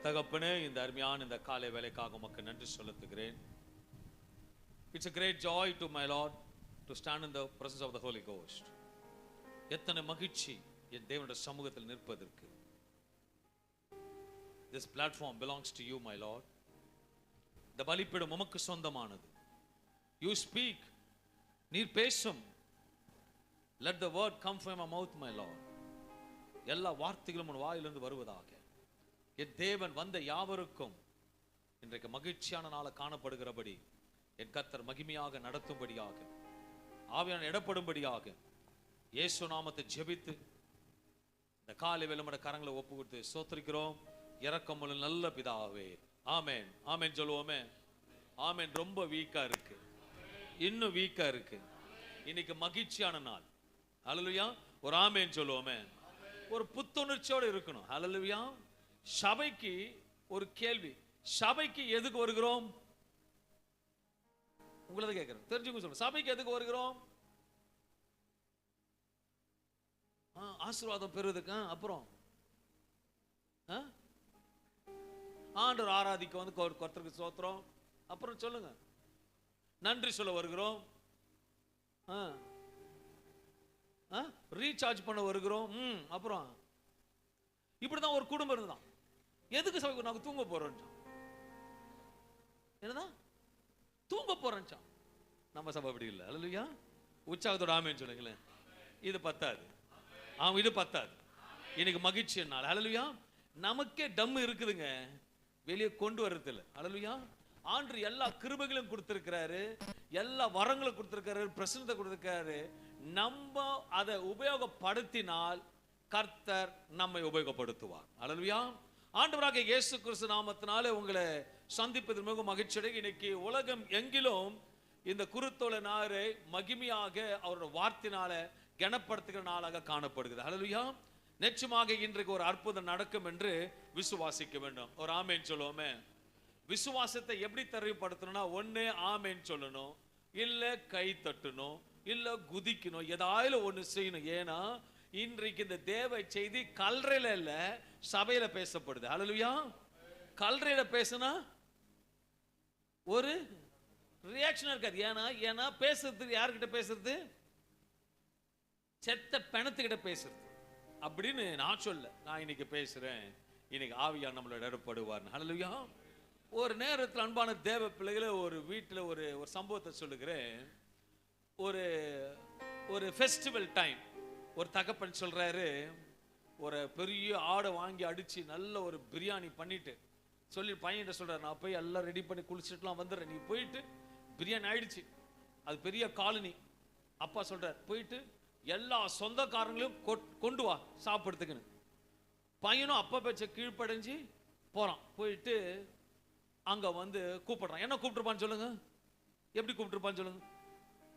தகப்பனே, இந்த அருமையான இந்த காலை வேலைக்காக உமக்கு நன்றி செலுத்துகிறேன். It's a great joy to my Lord to stand in the presence of the Holy Ghost. எத்தனை மகிழ்ச்சி என் தேவனுடைய சமூகத்தில் நிற்பதற்கு. This platform belongs to you, my Lord. இந்த பலிபீடம் உமக்கு சொந்தமானது. You speak, நீர் பேசும். Let the word come from my mouth, my Lord. எல்லா வார்த்தைகளும் உன் வாயிலிருந்து வருவதாக. என் தேவன் வந்த யாவருக்கும் இன்றைக்கு மகிழ்ச்சியான நாள காணப்படுகிறபடி என் கர்த்தர் மகிமையாக நடத்தும்படியாக, ஆவியான இடப்படும்படியாக இயேசு நாமத்தை ஜெபித்து இந்த காலை வேளையில கரங்களை ஒப்பு கொடுத்து ஸ்தோத்திரிக்கிறோம். இரக்கமுள்ள நல்ல பிதாவே, ஆமென். ஆமென் சொல்லுவோமே. ஆமென். ரொம்ப வீக்கா இருக்கு, இன்னும் வீக்கா இருக்கு. இன்னைக்கு மகிழ்ச்சியான நாள். ஹல்லேலூயா. ஒரு ஆமென் சொல்லுவோமே. ஒரு புத்துணர்ச்சியோடு இருக்கணும். ஹல்லேலூயா. சபைக்கு ஒரு கேள்வி, சபைக்கு எதுக்கு வருகிறோம்? உங்களது கேட்கிறேன், தெரிஞ்சுக்க சொல்லுங்க. சபைக்கு எதுக்கு வருகிறோம்? ஆசீர்வாதம் பெறுவதுக்கு. அப்புறம் ஆண்டவர் ஆராதிக்க வந்து கர்த்தருக்கு ஸ்தோத்திரம். அப்புறம் சொல்லுங்க, நன்றி சொல்ல வருகிறோம், ரீசார்ஜ் பண்ண வருகிறோம். அப்புறம் இப்படிதான் ஒரு குடும்பம் இருந்தான். எதுக்கு சபைக்கு? நாங்க தூங்க போறோம். என்னதான் தூங்க போறோம். நம்ம சபை அப்படி இல்லை. அல்லேலூயா. உற்சாகத்தோட ஆமென் சொல்லுங்களேன். இது பத்தாது. இது பத்தாது. இன்னைக்கு மகிழ்ச்சி நாள். அல்லேலூயா. நமக்கே டம் இருக்குதுங்க, வெளியே கொண்டு வர்றது இல்லை. அல்லேலூயா. ஆண்டவர் எல்லா கிருபைகளும் கொடுத்திருக்கிறாரு, எல்லா வரங்களும் கொடுத்திருக்காரு, பிரசன்னத்தை கொடுத்திருக்காரு. நம்ம அதை உபயோகப்படுத்தினால் கர்த்தர் நம்மை உபயோகப்படுத்துவார். அல்லேலூயா. ஆண்டவராகிய இயேசு கிறிஸ்து நாமத்தினாலே உங்களை சந்திப்பதில் மிகவும் மகிழ்ச்சியடைய. இன்னைக்கு உலகம் எங்கிலும் இந்த குருத்தோலை நாரை மகிமையாக அவரோட வார்த்தையினால கனப்படுத்துகிற நாளாக காணப்படுகிறது. அல்லேலூயா. நிச்சயமாக இன்றைக்கு ஒரு அற்புதம் நடக்கும் என்று விசுவாசிக்க வேண்டும். ஒரு ஆமென் சொல்லுவோமே. விசுவாசத்தை எப்படி தெரியப்படுத்தணும்னா, ஒண்ணு ஆமென் சொல்லணும், இல்ல கை தட்டணும், இல்ல குதிக்கணும், ஏதாவது ஒண்ணு செய்யணும். ஏன்னா இன்றைக்கு இந்த தேவ செய்தி கல்றையில இல்ல, சபையில பேசப்படுது. அல்லேலூயா. கல்றையில பேசினா ஒரு ரியாக்ஷன் இருக்காது. ஏன்னா பேசுறது யாருக்கிட்ட பேசுறது? செத்த பிணத்துக்கிட்ட பேசுறது. அப்படின்னு நான் சொல்ல, நான் இன்னைக்கு பேசுறேன். இன்னைக்கு ஆவியார் நம்மளோட இடப்படுவார். அல்லேலூயா. ஒரு நேரத்தில் அன்பான தேவ பிள்ளைகளை, ஒரு வீட்டில் ஒரு சம்பவத்தை சொல்லுகிறேன். ஒரு ஃபெஸ்டிவல் டைம், ஒரு தகப்பன் சொல்றாரு, ஒரு பெரிய ஆடை வாங்கி அடிச்சு நல்ல ஒரு பிரியாணி பண்ணிட்டு சொல்லி பையன் சொல்றாரு, நான் போய் எல்லாம் ரெடி பண்ணி குளிச்சுட்டுலாம் வந்துடுறேன், நீ போயிட்டு பிரியாணி ஆயிடுச்சு. அது பெரிய காலனி. அப்பா சொல்றாரு, போயிட்டு எல்லா சொந்தக்காரங்களையும் கொண்டு வா சாப்பிடுறதுக்குன்னு. பையனும் அப்பா பேச்ச கீழ்ப்படைஞ்சு போறான். போயிட்டு அங்க வந்து கூப்பிடுறான். என்ன கூப்பிட்டுருப்பான்னு சொல்லுங்க, எப்படி கூப்பிட்டுருப்பான்னு சொல்லுங்க.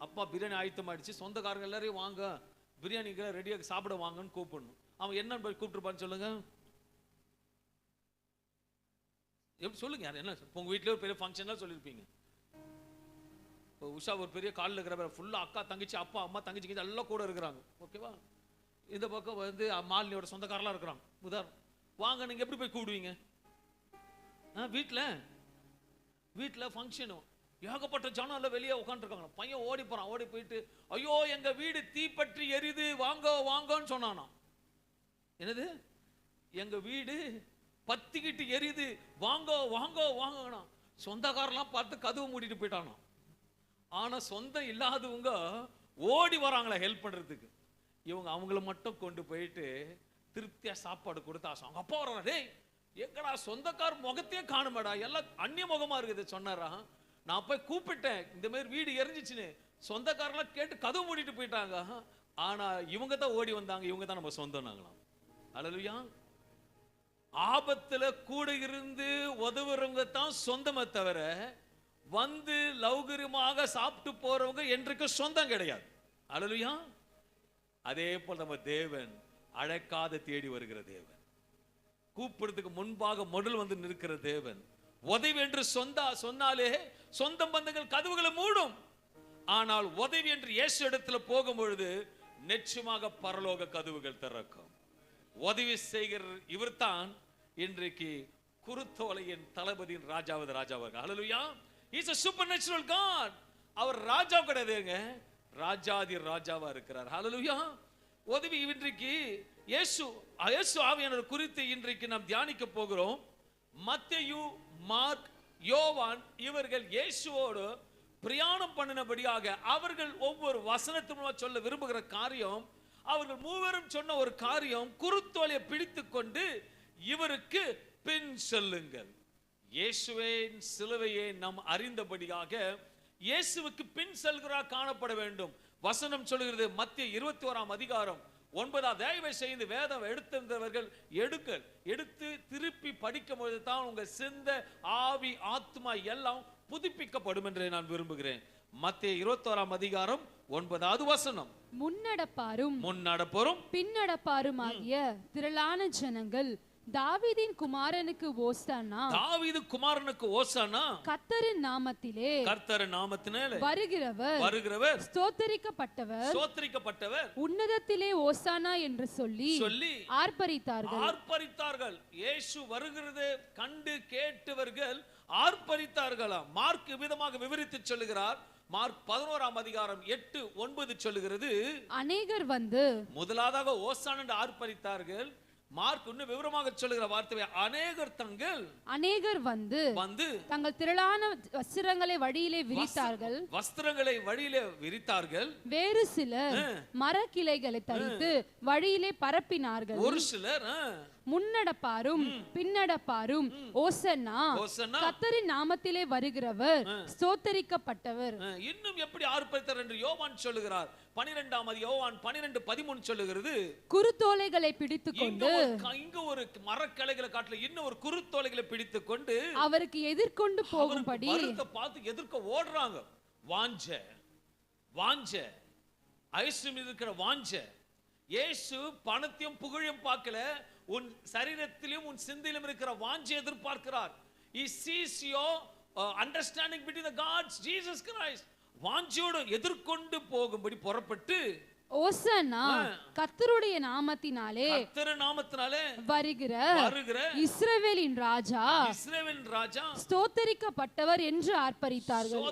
அப்பா பிரியாணி ஆயத்தம் ஆயிடுச்சு, சொந்தக்காரங்க எல்லாரையும் வாங்க, பிரியாணிக்கு ரெடியாக சாப்பிட வாங்கன்னு கூப்பிடணும். அவன் என்ன கூப்பிட்டுருப்பான்னு சொல்லுங்க. எப்படி சொல்லுங்க, யார் என்ன? உங்க வீட்டில் ஒரு பெரிய ஃபங்க்ஷன்லாம் சொல்லியிருப்பீங்க. இப்போ உஷா ஒரு பெரிய காலில் இருக்கிற ஃபுல்லாக அக்கா தங்கச்சி, அப்பா அம்மா தங்கச்சி எல்லாம் கூட இருக்கிறாங்க. ஓகேவா? இந்த பக்கம் வந்து மாலினியோட சொந்தக்காரெலாம் இருக்கிறாங்க. உதாரணம் வாங்க, நீங்கள் எப்படி போய் கூப்பிடுவீங்க? வீட்டில் ஃபங்க்ஷனும் ஏகப்பட்ட ஜனம் எல்லாம் வெளியே உட்காந்துருக்காங்க. பையன் ஓடி போறான். ஓடி போயிட்டு, ஐயோ எங்க வீடு தீப்பற்றி எரியுது, வாங்க வாங்கன்னு சொன்னானா. என்னது? எங்க வீடு பத்திக்கிட்டு எரியுது, வாங்க வாங்க வாங்கண்ணா. சொந்தக்காரெல்லாம் பார்த்து கதவு மூடிட்டு போயிட்டானா. ஆனா சொந்தம் இல்லாதவங்க ஓடி வராங்களா ஹெல்ப் பண்றதுக்கு. இவங்க அவங்கள மட்டும் கொண்டு போயிட்டு திருப்தியா சாப்பாடு கொடுத்து அவங்க அப்பா வர்றாரு, டேய் எங்கடா சொந்தக்கார முகத்தையே காணுமாடா, எல்லாம் அந்நிய முகமா இருக்குது சொன்னாரா. நான் போய் கூப்பிட்டேன், இந்த மாதிரி வீடு எரிஞ்சிச்சுன்னு. சொந்தக்காரெல்லாம் கேட்டு கதவு மூடிட்டு போயிட்டாங்க. ஆனா இவங்க தான் ஓடி வந்தாங்க, இவங்க தான் நம்ம சொந்தம் நாங்களாம். அல்லேலூயா. ஆபத்துல கூட இருந்து உதவுறவங்க தான் சொந்தமே தவிர, வந்து லௌகரியமாக சாப்பிட்டு போறவங்க என்றைக்கு சொந்தம் கிடையாது. அல்லேலூயா. அதே போல் நம்ம தேவன் அழைக்காத தேடி வருகிற தேவன், கூப்பிடுறதுக்கு முன்பாக முதல் வந்து நிற்கிற தேவன். உதவி என்று சொன்னாலே சொந்த பந்தங்கள் கதவுகளை மூடும். ஆனால் உதவி என்று இயேசு இடத்துல போகும் பொழுது நிச்சயமாக பரலோக கதவுகள் திறக்கும். உதவி செய்கிற இவர்தான் இன்றைக்கு குருத்தோலையின் தளபதியின் ராஜாவது ராஜாவாக. ஹல்லேலூயா. He is a supernatural God. அவர் ராஜா கிடையாதுங்க, ராஜாதி ராஜாவா இருக்கிறார். ஹல்லேலூயா. உதவி இன்றைக்கு இயேசு ஆவியானவர் குறித்து இன்றைக்கு நாம் தியானிக்க போகிறோம். மத்தேயு, மார்க், யோவான் இவர்கள் இயேசுவோடு பிரயாணம் பண்ணினபடியாக அவர்கள் ஒவ்வொரு வசனத்திலும் சொல்ல விரும்புகிற காரியம், அவர்கள் மூவரும் சொன்ன ஒரு காரியம், குருத்தோலையை பிடித்துக் கொண்டு இவருக்கு பின் செல்லுங்கள். இயேசுவின் சிலுவையை நாம் அறிந்தபடியாக இயேசுவுக்கு பின் செல்கிறார் காணப்பட வேண்டும். வசனம் சொல்கிறது மத்திய 21ஆம் அதிகாரம் 9ஆம் தயவை செய்து வேதம் எடுத்திருந்தவர்கள் எடுத்து திருப்பி படிக்கும் பொழுது தான் உங்க சிந்த ஆவி ஆத்மா எல்லாம் புதுப்பிக்கப்படும் என்று நான் விரும்புகிறேன். மத்திய 21ஆம் அதிகாரம் 9வது வசனம். முன்னடப்பாரும் பின்னடப்பாரும் ஆகிய திரளான ஜனங்கள் தாவீதின் குமாரனுக்கு ஓசானா, தாவீது குமாரனுக்கு ஓசானா, கர்த்தரின் நாமத்திலே வருகிறவர் ஸ்தோத்திரிக்கப்பட்டவர் உன்னதத்திலே ஓசானா என்று சொல்லி ஆர்ப்பரித்தார்கள். இயேசு வருகிறது கண்டு கேட்டவர்கள் ஆர்ப்பரித்தார்களாம். மார்க் விதமாக விவரித்து சொல்லுகிறார். மார்க் 11ஆம் அதிகாரம் 8, 9 சொல்லுகிறது, அநேகர் வந்து முதலாவதாக ஓசானா என்று ஆர்ப்பரித்தார்கள். மார்க் இன்னும் விவரமாக சொல்லுகிற வார்த்தை, அநேகர் வந்து தங்கள் திரளான வஸ்திரங்களை வழியிலே விரித்தார்கள். வேறு சிலர் மரக்கிளைகளை தரித்து வழியிலே பரப்பினார்கள். ஒரு சிலர் முன்னடப்பாரும் பின்னடப்பாரும் ஓசன்னா, கர்த்தரின் நாமத்திலே வருகிறவர் ஸ்தோத்திரிக்கப்பட்டவர். இன்னும் எப்படி ஆர்ப்பரித்தார் என்று யோவான் சொல்லுகிறார். 12ஆம் யோவான் 12:13 சொல்லுகிறது, குருத்தோலைகளை பிடித்துக்கொண்டு, இங்க ஒரு மரக்கிளைகளை காட்டில இன்னும் ஒரு குருத்தோலைகளை பிடித்துக்கொண்டு அவருக்கு எதிர்கொண்டு போகும்படி பார்த்து எதிர்க்க ஓடுறாங்க. வாஞ்ச ஐஸ்வர்யம் இருக்கிற வாஞ்ச. இயேசு பணத்தையும் புகழையும் பார்க்கல, உன் சரீரத்திலும் உன் சிந்தையிலும் இருக்கிற வாஞ்சை எதிர்பார்க்கிறார். He sees your understanding between the gods, Jesus Christ. வாஞ்சையோடு எதிர்கொண்டு போகும்படி புறப்பட்டு, ஓசன்னா கர்த்தருடைய நாமத்தினாலே வருகிற இஸ்ரவேலின் ராஜா ஸ்தோத்திரிக்கப்பட்டவர் என்று ஆர்ப்பரித்தார்கள்.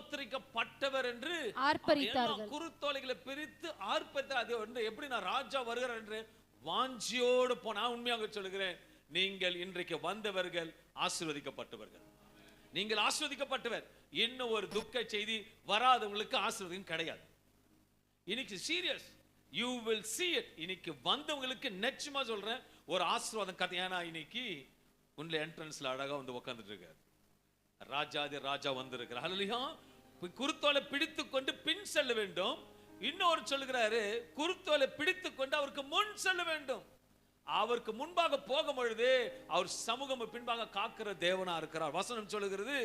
குருத்தோலைகளை பிரித்து ஆர்ப்பரித்தார். எப்படி நான் ராஜா வருகிறார் என்று வாஞ்சியோடு போனா. உண்மையாக சொல்லுகிறேன், நீங்கள் இன்றைக்கு வந்தவர்கள் ஆசீர்வதிக்கப்பட்டவர்கள். நீங்கள் ஆசீர்வதிக்கப்பட்டவர். இன்னும் ஒரு துக்க செய்தி, வராதவங்களுக்கு ஆசீர்வாதம் கிடையாது. இன்னைக்கு serious, you will see it. இன்னைக்கு வந்தவங்களுக்கு நிச்சயமா சொல்றேன் ஒரு ஆசீர்வாதம் கதை. ஏன்னா இன்னைக்கு உள்ள என்ட்ரன்ஸ்ல அழகா வந்து உட்கார்ந்துட்டு இருக்காரு ராஜாதி ராஜா வந்திருக்கிறார். ஹல்லேலூயா. குருத்தோலை பிடித்துக்கொண்டு பின் செல்ல வேண்டும். இன்னொரு சொல்லுகிறாரு, குருத்தோலை பிடித்துக்கொண்டு அவருக்கு முன் செல்ல வேண்டும். அவருக்கு முன்பாக போகும் பொழுது அவர் சமூகம் பின்பாக காக்கிற தேவனா இருக்கிறார். வசனம் சொல்லுகிறது,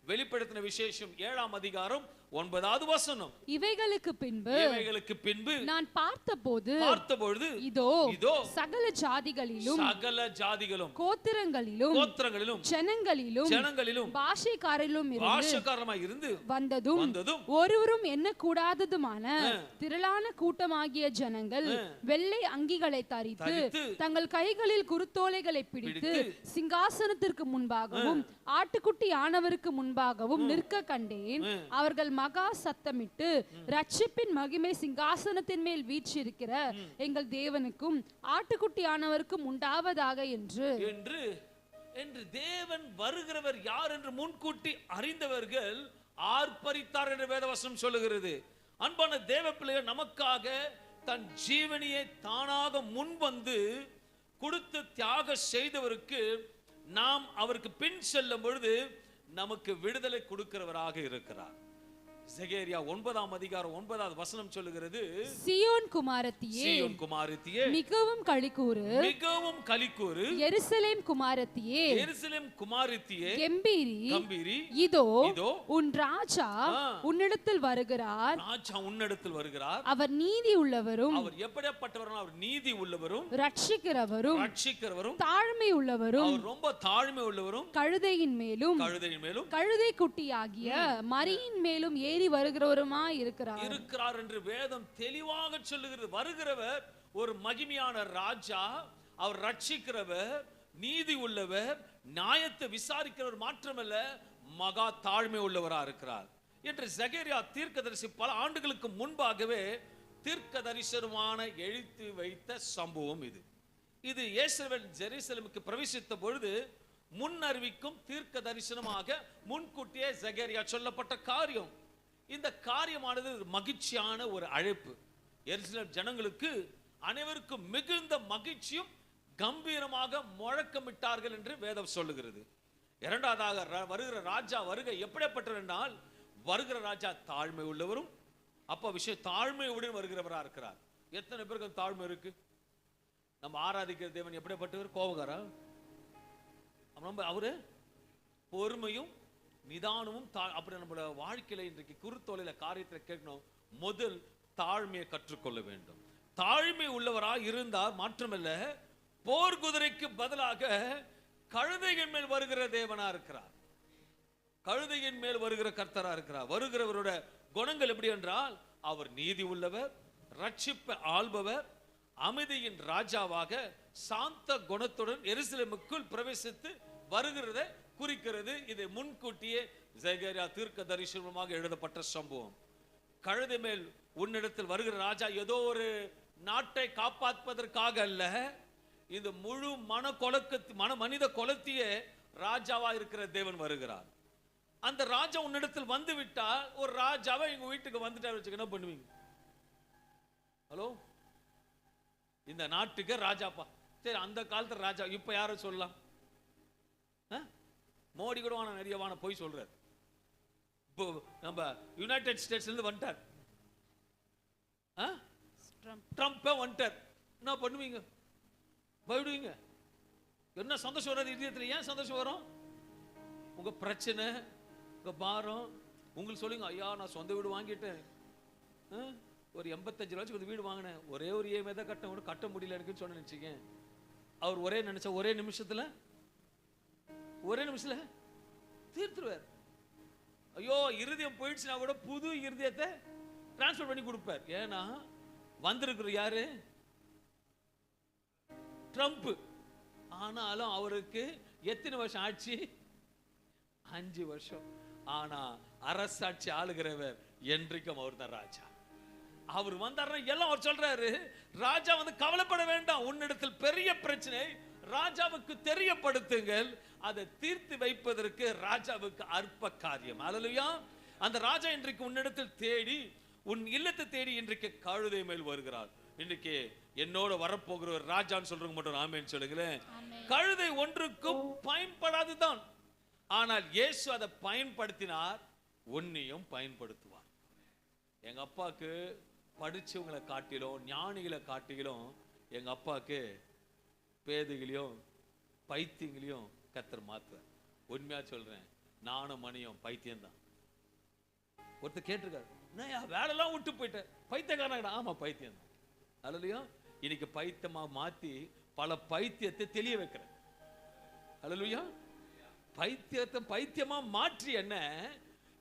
வெளிப்படுத்தின விசேஷம் 7ஆம் அதிகாரம் 9வது வசனம். இவைகளுக்கு பின்பு நான் பார்த்தபொழுது இதோ சகல ஜாதிகளிலும் கோத்திரங்களிலும் ஜனங்களிலும் பாஷைக்காரரிலும் இருந்து வந்ததும் ஒருவரும் என்ன கூடாததுமான திரளான கூட்டமாகிய ஜனங்கள் வெள்ளை அங்கிகளை தரித்து தங்கள் கைகளில் குருத்தோலைகளை பிடித்து சிங்காசனத்திற்கு முன்பாகவும் ஆட்டுக்குட்டி ஆனவருக்கு முன்பாகவும் நிற்க கண்டேன். அவர்கள் மகா சத்தமிட்டு, ரட்சிப்பின் மகிமை சிங்காசனத்தின் மேல் வீற்றிருக்கிற எங்கள் தேவனுக்கும் ஆட்டுக்குட்டி ஆனவருக்கும் உண்டாவதாக என்று தேவன் வருகிறவர் யார் என்று முன்கூட்டி அறிந்தவர்கள் ஆர்ப்பரித்தார் என்று வேதவசனம் சொல்லுகிறது. அன்பான தேவ பிள்ளைகள், நமக்காக தன் ஜீவனியை தானாக முன் வந்து கொடுத்து தியாக செய்தவருக்கு நாம் அவருக்கு பின் செல்லும் பொழுது நமக்கு விடுதலை கொடுக்கிறவராக இருக்கிறார். எசேக்கியா 9ஆம் அதிகாரம் 9வது வசனம் சொல்லுகிறது, சீயோன் குமாரத்தியே மிகவும் களிக்கூறு எருசலேம் குமாரத்தியே கம்பீரி இதோ உன் ராஜா உன்னிடத்தில் வருகிறார். அவர் நீதி உள்ளவரும், அவர் எப்படிப்பட்டவர்? அவர் நீதி உள்ளவரும், ரட்சிக்கிறவரும் தாழ்மை உள்ளவரும், அவர் ரொம்ப தாழ்மை உள்ளவரும், கழுதையின் மேலும் கழுதை குட்டியாகிய மரியின் மேலும் ஏறி வருகிறவருமாய் இருக்கிறார் என்று வேதம் தெளிவாக சொல்லுகிறது. வருகிறவர் ஒரு மகிமையான ராஜா, அவர் ரட்சிக்கிறவர், நீதி உள்ளவர், நியாயத்தை விசாரிக்கிறவர் மாற்றமல்ல, மகா தாழ்மை உள்ளவரா இருக்கிறார் என்று சகரியா தீர்க்கதரிசி பல ஆண்டுகளுக்கு முன்பாகவே தீர்க்க தரிசனமான எழுத்து வைத்த சம்பவம் இது. இது இயேசுவன் ஜெருசலேமுக்கு பிரவேசித்த பொழுது முன் அறிவிக்கும் தீர்க்க தரிசனமாக முன்கூட்டியே சகரியா சொல்லப்பட்ட காரியம். இந்த காரியமானது மகிழ்ச்சியான ஒரு அழைப்பு. எருசலேம் ஜனங்களுக்கு அனைவருக்கும் மிகுந்த மகிழ்ச்சியும் கம்பீரமாக முழக்கமிட்டார்கள் என்று வேதம் சொல்லுகிறது. இரண்டாவதாக வருகிற ராஜா வருகை எப்படிப்பட்டது என்றால், வருகிற ராஜா தாழ்மை உள்ளவரும், அப்ப விஷயம் தாழ்மையுடன் வருகிறவரா இருக்கிறார். எத்தனை பேருக்கு தாழ்மை இருக்கு? நம்ம ஆராதிக்கிற தேவன் எப்படிப்பட்டவர்? கோபக்காரா? அவரு பொறுமையும் நிதானமும் அப்படி நம்மளோட வாழ்க்கையில இன்றைக்கு குறுத்தொலையில காரியத்தை கேட்கணும். முதல் தாழ்மையை கற்றுக்கொள்ள வேண்டும். தாழ்மை உள்ளவரா இருந்தால் மாற்றமல்ல, போர் குதிரைக்கு பதிலாக கழுதையின் மேல் வருகிற தேவனா இருக்கிறார். கழுதையின் மேல் வருகிற கர்த்தரா இருக்கிறார். வருகிறவரோட குணங்கள் எப்படி என்றால், அவர் நீதி உள்ளவர், ரட்சிப்பை ஆள்பவர், அமைதியின் ராஜாவாக சாந்த குணத்துடன் எருசலேமுக்குள் பிரவேசித்து வருகிறத குறிக்கிறது. இது முன்கூட்டியே சகரியா தீர்க்க தரிசனமாக எழுதப்பட்ட சம்பவம். கழுதை மேல் உன்னிடத்தில் வருகிற ராஜா ஏதோ ஒரு நாட்டை காப்பாற்றுவதற்காக அல்ல, இந்த முழு மனித குலத்திய ராஜாவா இருக்கிற தேவன் வருகிறார். அந்த ராஜா உன்னிடத்தில் வந்து விட்டால், ஒரு ராஜாவை எங்க வீட்டுக்கு வந்துட்டா வச்சுக்க என்ன பண்ணுவீங்க? ஹலோ, இந்த நாட்டுக்கு ராஜாப்பா. சரி, அந்த காலத்துல ராஜா. இப்ப யாரும் சொல்லலாம்? மோடி கூட நிறைய போய் சொல்றாரு. இப்போ நம்ம யுனைடெட் ஸ்டேட்ஸ்ல இருந்து வந்துட்டார், ட்ரம்ப் வந்துட்டார். என்ன பண்ணுவீங்க? பயப்படுவீங்க? என்ன சந்தோஷம் வராது இதயத்துல? ஏன் சந்தோஷம் வரும்? உங்க பிரச்சனை, உங்க பாரம். உங்களுக்கு சொல்லுங்க, ஐயா நான் சொந்த வீடு வாங்கிட்டேன், ஒரு 85 லட்சம் வீடு வாங்கினேன், ஒரே ஒரு EMI தான் கட்ட முடியல இருக்குன்னு சொன்ன நினைச்சீங்க. அவர் ஒரே நினைச்ச ஒரே நிமிஷத்துல தீர்த்துருவார். ஐயோ இருதயம் போயிடுச்சுன்னா கூட புது இருதயத்தை டிரான்ஸ்பர் பண்ணி கொடுப்பார். ஏன்னா வந்திருக்கிற யாரு? ட்ரம்ப். ஆனாலும் அவருக்கு எத்தனை வருஷம் ஆட்சி? 5 வருஷம். ஆனா அரசாட்சி ஆளுகிறவர் என்றைக்கும் அவர் தான் ராஜா. அவர் வந்தார் எல்லாம் அவர் சொல்றாரு. ராஜா வந்து கவலைப்பட வேண்டாம், உன்னிடத்தில் பெரிய பிரச்சனை ராஜாவுக்கு தெரியப்படுத்துங்கள், அதை தீர்த்து வைப்பதற்கு ராஜாவுக்கு அற்ப காரியம். அல்லேலூயா. அந்த ராஜா இன்றைக்கு உன்னிடத்தில் தேடி, உன் இல்லத்தை தேடி இன்றைக்கு கழுதை மேல் வருகிறார். இன்றைக்கு என்னோட வரப்போகிற ஒரு ராஜான்னு சொல்றவங்க மட்டும் ஆமென் சொல்லுங்களேன். கழுதை ஒன்றுக்கும் பயன்படாதுதான், ஆனால் இயேசு அதை பயன்படுத்தினார், உன்னையும் பயன்படுத்துவார். எங்க அப்பாவுக்கு படிச்சவங்களை காட்டிலும் ஞானிகளை காட்டிலும் எங்க அப்பாவுக்கு பேதுகளையும் பைத்தியங்களையும் கர்த்தர் மாத்துவார். உண்மையா சொல்றேன், நானும் மணியும் பைத்தியம் தான். ஒருத்தர் கேட்டிருக்காரு, வேலையெல்லாம் விட்டு போயிட்டேன், பைத்தியக்காரன். ஆமா பைத்தியம் தான். அல்லையா? இன்னைக்கு பைத்தியமா மாத்தி பல பைத்தியத்தை தெளிய வைக்கிறேன். அல்லேலூயா. பைத்தியத்தை பைத்தியமா மாற்றி என்ன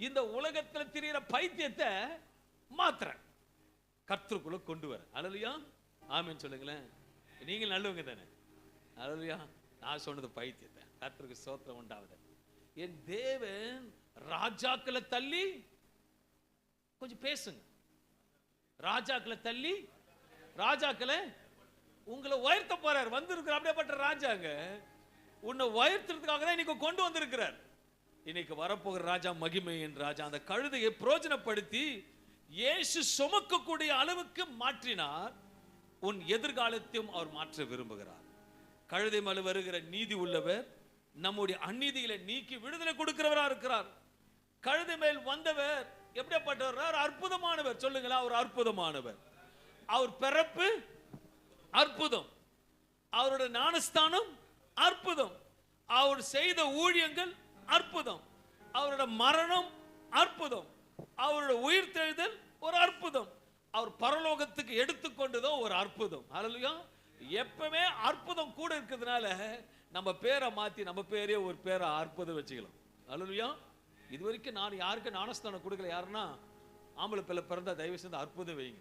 இந்த உலகத்துல திரியிற பைத்தியத்தை மாத்திர கர்த்தருக்குள்ள கொண்டு வர. அல்லேலூயா. ஆமென் சொல்லுங்களேன். நீங்க நல்லவங்க தானே? அல்லேலூயா. நான் சொன்னது பைத்தியத்தை. கர்த்தருக்கு ஸ்தோத்திரம் உண்டாவது. என் தேவன் ராஜாக்களை தள்ளி கொஞ்சம் பேசுங்க. ராஜாக்களை தள்ளி ராஜாக்களை உங்களை உயர்த்த போறார். வந்திருக்கிற அப்படியேப்பட்ட ராஜாங்க உன்னை உயர்த்துறதுக்காக தான் இன்னைக்கு கொண்டு வந்திருக்கிறார். இன்னைக்கு வரப்போகிற ராஜா மகிமையின் ராஜா. அந்த கழுதையை பிரயோஜனப்படுத்தி இயேசு சுமக்கக்கூடிய அளவுக்கு மாற்றினார். உன் எதிர்காலத்தையும் அவர் மாற்ற விரும்புகிறார். கழுதை மேல் வருகிற நீதி உள்ளவர் நம்முடைய அநீதிகளை நீக்கி விடுதலை கொடுக்கிறவரா இருக்கிறார். கழுதை மேல் வந்தவர் எப்படிப்பட்டவர்? அற்புதமானவர். சொல்லுங்களா, அவர் அற்புதமானவர். அவர் பிறப்பு அற்புதம், அவருடைய ஞானஸ்தானம் அற்புதம், அவர் செய்த ஊழியங்கள் அற்புதம், அவருடைய மரணம் அற்புதம், அவருடைய உயிர்த்தெழுதல் ஒரு அற்புதம், அவர் பரலோகத்துக்கு எடுத்துக்கொண்டதோ ஒரு அற்புதம். அல்லேலூயா. எப்பவுமே அற்புதம் கூட இருக்கிறதுனால நம்ம பேரை மாத்தி நம்ம பேரே ஒரு பேரை அற்புதம் வச்சுக்கலாம். அல்லேலூயா. இது வரைக்கும் நான் யாருக்கு ஞானஸ்தானம் கொடுக்கல. யாருன்னா ஆம்பளை பிள்ளை பிறந்தா தயவு செய்து அற்புதம் வைங்க,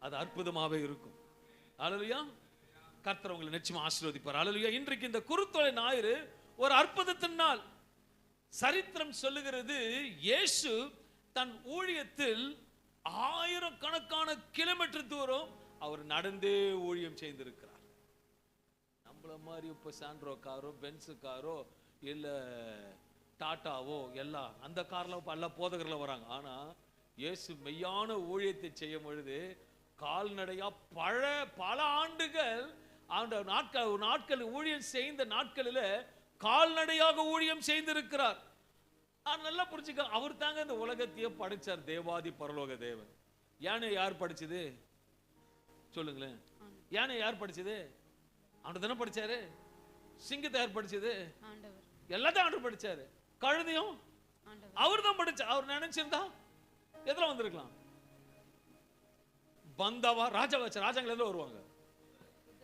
அது அற்புதமாவே இருக்கும். அல்லேலூயா. கர்த்தர் உங்களை நிச்சயமா ஆசீர்வதிப்பார். அல்லேலூயா. இன்றைக்கு இந்த குருத்தோலை ஞாயிறு ஒரு அற்புதத்தினால். சரித்திரம் சொல்லுகிறது, இயேசு தன் ஊழியத்தில் 1000கணக்கான கிலோமீட்டர் தூரம் அவர் நடந்தே ஊழியம் செய்திருக்கிறார். நம்மள மாதிரி இப்ப சாண்ட்ரோ காரோ, பென்ஸ் காரோ, இல்ல டாட்டாவோ, எல்லாம் அந்த கார்ல பல போதகர்கள் வராங்க. ஆனா இயேசு மெய்யான ஊழியத்தை செய்யும் பொழுது கால்நடையா பல ஆண்டுகள் அந்த நாட்கள் ஊழியம் செய்த நாட்களில் கால்நடையாக ஊழியம் செய்திருக்கிறார். நல்லா புரிஞ்சுக்க, அவர் தாங்க இந்த உலகத்தையே படைச்சார், தேவாதி பரலோக தேவன். யானை யார் படிச்சது சொல்லுங்களேன்? யானை யார் படிச்சது? அவன் தானே படிச்சாரு. சிங்கத்தை யார் படிச்சது? எல்லாத்தையும் ஆண்டவர் படிச்சாரு. கழுதையும் அவர் தான் படிச்சார். அவர் நினைச்சிருந்தா எதுல வந்திருக்கலாம்? பந்தாவா ராஜா வச்ச ராஜாங்கள் எதுல வருவாங்க?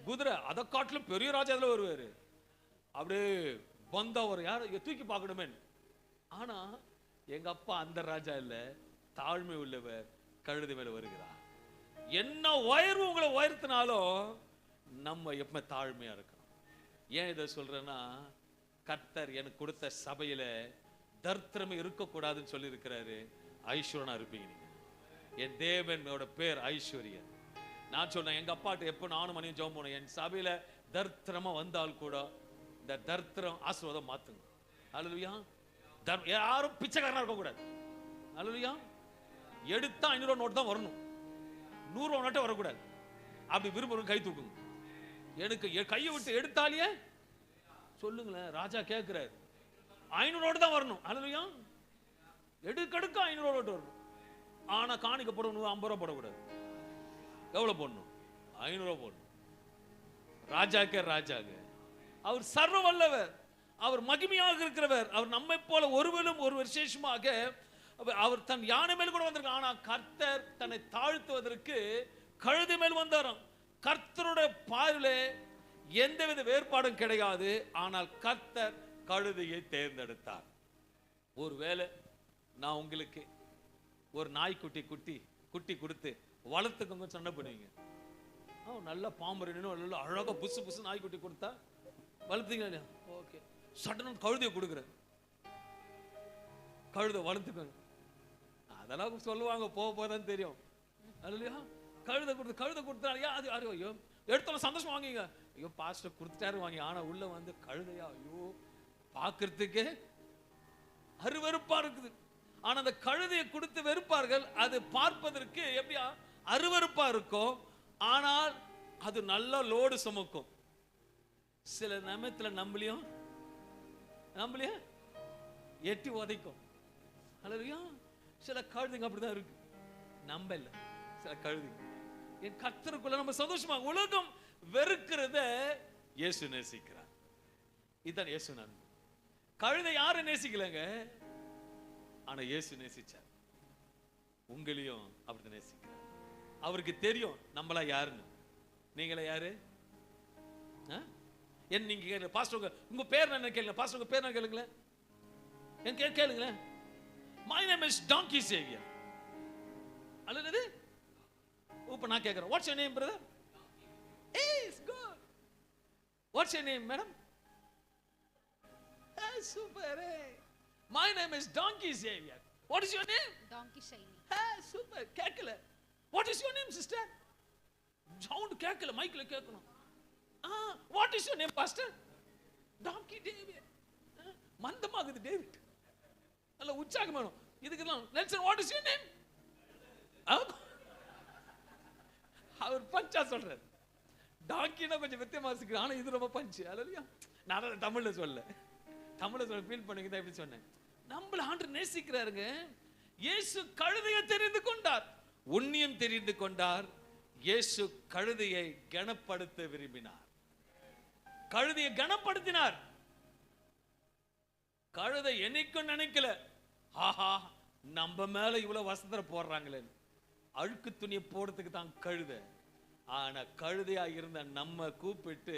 குதிரை. அதை காட்டிலும் பெரிய ராஜா எதுல வருவாரு? அப்படியே பந்தா வரும், யார் தூக்கி பார்க்கணுமே. ஆனா எங்க அப்பா அந்த ராஜா இல்ல, தாழ்மை உள்ளவர், கழுதை மேல வருகிறார். என்ன உயர்வு உங்களை உயர்த்தினாலும் நம்ம எப்ப தாழ்மையா இருக்கணும். ஏன் இதை சொல்றேன்னா, கர்த்தர் எனக்கு கொடுத்த சபையில தர்த்திரமே இருக்கக்கூடாதுன்னு சொல்லி இருக்கிறாரு. ஐஸ்வரனா இருப்பீங்க நீங்க. என் தேவனோட பேர் ஐஸ்வர்யன். நான் சொன்னேன், எங்க அப்பாட்ட எப்ப நானும் மணியும் ஜெபம் போனேன், என் சபையில தர்த்திரமா வந்தால் கூட இந்த தர்த்திரம் ஆசீர்வாதம் மாத்துங்க. அல்லேலூயா. யாரும் பிச்சைக்காரனா இருக்க கூடாது. அல்லேலூயா. எடுத்தா 500 நோட்டு தான் வரணும், 100 நோட்டே வரக்கூடாது. அப்படி விரும்புறவங்க கை தூக்குங்க. எனக்கு கையை விட்டு எடுத்தாலே சொல்லுங்களேன், ராஜா கேட்கிறாரு 500 நோட்டு தான் வரணும். அல்லேலூயா. எடுக்கடுக்க 500 நோட்டு வரணும். ஆனா காணிக்க போடணும் 50 ரூபா போடக்கூடாது. எவ்வளவு போடணும்? 500 ரூபா போடணும். ராஜாக்கே ராஜாங்க. அவர் சர்வ வல்லவர், அவர் மகிமையாக இருக்கிறவர். அவர் நம்மை போல ஒருவரும் ஒரு விசேஷமாக அவர் தன் யானை மேல் கூட வந்திருக்கார். ஆனா கர்த்தர் தன்னை தாழ்த்துவதற்கு கழுதை மேல் வந்தாராம். கர்த்தருடைய பார்வையிலே எந்தவித வேறுபாடும் கிடையாது. ஆனால் கர்த்தர் கழுதையை தேர்ந்தெடுத்தார். ஒருவேளை நான் உங்களுக்கு ஒரு நாய்க்குட்டி குட்டி கொடுத்து வளர்த்துக்கோங்க சண்டை பண்ணுவீங்க. நல்ல பாம்பு நல்ல அழகா புசு புசு நாய்க்குட்டி கொடுத்தா வளர்த்தீங்களா இல்லையா? ஓகே. சடனும் கழுதையை கொடுக்குறேன், கழுதை வளர்த்துக்கோங்க. அதெல்லாம் சொல்லுவாங்க, போதான் தெரியும். இல்லையா? கழுதை கொடுத்தாலையா அது ஐயோ எடுத்தாலும் சந்தோஷம் வாங்கிங்க. ஐயோ பாஸ்டர் கொடுத்துட்டாரு வாங்கி. ஆனா உள்ள வந்து கழுதையா, ஐயோ பார்க்கறதுக்கு அருவருப்பா இருக்குது. ஆனா அந்த கழுதையை கொடுத்து வெறுப்பார்கள். அது பார்ப்பதற்கு எப்படியா அருவருப்பா இருக்கும், ஆனால் அது நல்ல லோடு சுமக்கும். சில நேரத்துல நம்மளையும் எட்டி உதைக்கும். அல்லேலூயா. சில கழுதைங்க அப்படிதான் இருக்கு. நம்ம இல்ல, சில கழுதைங்க. என் கர்த்தருக்குள்ள நம்ம சந்தோஷமா. உலகம் வெறுக்கிறத இயேசு நேசிக்கிறார். இதுதான் இயேசு நன்மை. கழுதை யாரை நேசிக்கலங்க, ஆனா இயேசு நேசிச்சார். உங்களையும் அப்படி நேசிக்கிறார். அவருக்கு தெரியும் நம்மளா யாருன்னு. நீங்களா யாரு? என்ன நீங்க கேளுங்க. பாஸ்டர் உங்க பேர் என்ன கேளுங்க. பாஸ்டர் உங்க பேர் என்ன கேளுங்களேன். என் கேளுங்களேன். My name is Donkey Savior. அல்லது இப்ப நான் கேக்குறேன், what's your name brother? It's good. What's your name madam? Super. My name is Donkey Savior. What is your name? Donkey Shaini. Super. கேக்கல. What is your name sister? Sound கேக்கல, மைக்ல கேட்கணும். What is your name pastor? Donkey David. மந்தமாகுது David. நல்ல உற்சாகம் வேணும் இதுக்கெல்லாம். Nelson what is your name? அவர் பஞ்சா சொல்றாரு. டாங்கினா கொஞ்சம் வித்தியமா இருக்கு, ஆனா இது ரொம்ப பஞ்சு. அல்லையா? நான் தமிழ்ல சொல்ல ஃபீல் பண்ணுங்க தான் எப்படி சொன்னேன். நம்மள ஆண்டவர் நேசிக்கிறாருங்க. இயேசு கழுதையை தெரிந்து கொண்டார், உன்னியம் தெரிந்து கொண்டார். இயேசு கழுதையை கனப்படுத்த விரும்பினார். கழுதையை கனப்படுத்தினார். கழுதை என்னைக்கும் நினைக்கல, ஆஹா நம்ம மேல இவ்வளவு வசந்தரை போடுறாங்களே, அழுக்கு துணியை போடுறதுக்கு தான் கழுதை. ஆனா கழுதையா இருந்த நம்ம கூப்பிட்டு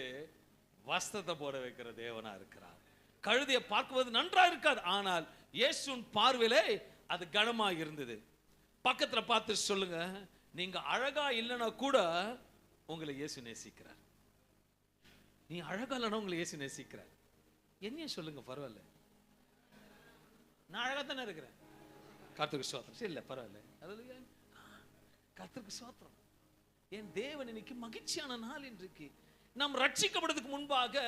வஸ்திரத்தை போட வைக்கிற தேவனா இருக்கிறார். கழுதையை பார்க்குவது நன்றா இருக்காது, ஆனால் இயேசுவின் பார்வையிலே அது கனமா இருந்தது. பக்கத்துல பார்த்து சொல்லுங்க, நீங்க அழகா இல்லைன்னா கூட உங்களை இயேசு நேசிக்கிறார். நீ அழகா இல்லைன்னா உங்களை இயேசு நேசிக்கிறார். என்னைய சொல்லுங்க, பரவாயில்ல, நான் அழகா தானே இருக்கிறேன். கர்த்தருக்கு ஸ்தோத்திரம். சரி, இல்ல பரவாயில்ல. அல்லேலூயா. கர்த்தருக்கு ஸ்தோத்திரம். என் தேவன் இன்னைக்கு மகிழ்ச்சியான நாள். இன்றைக்கு நாம் ரட்சிக்கப்படுவதற்கு முன்பாக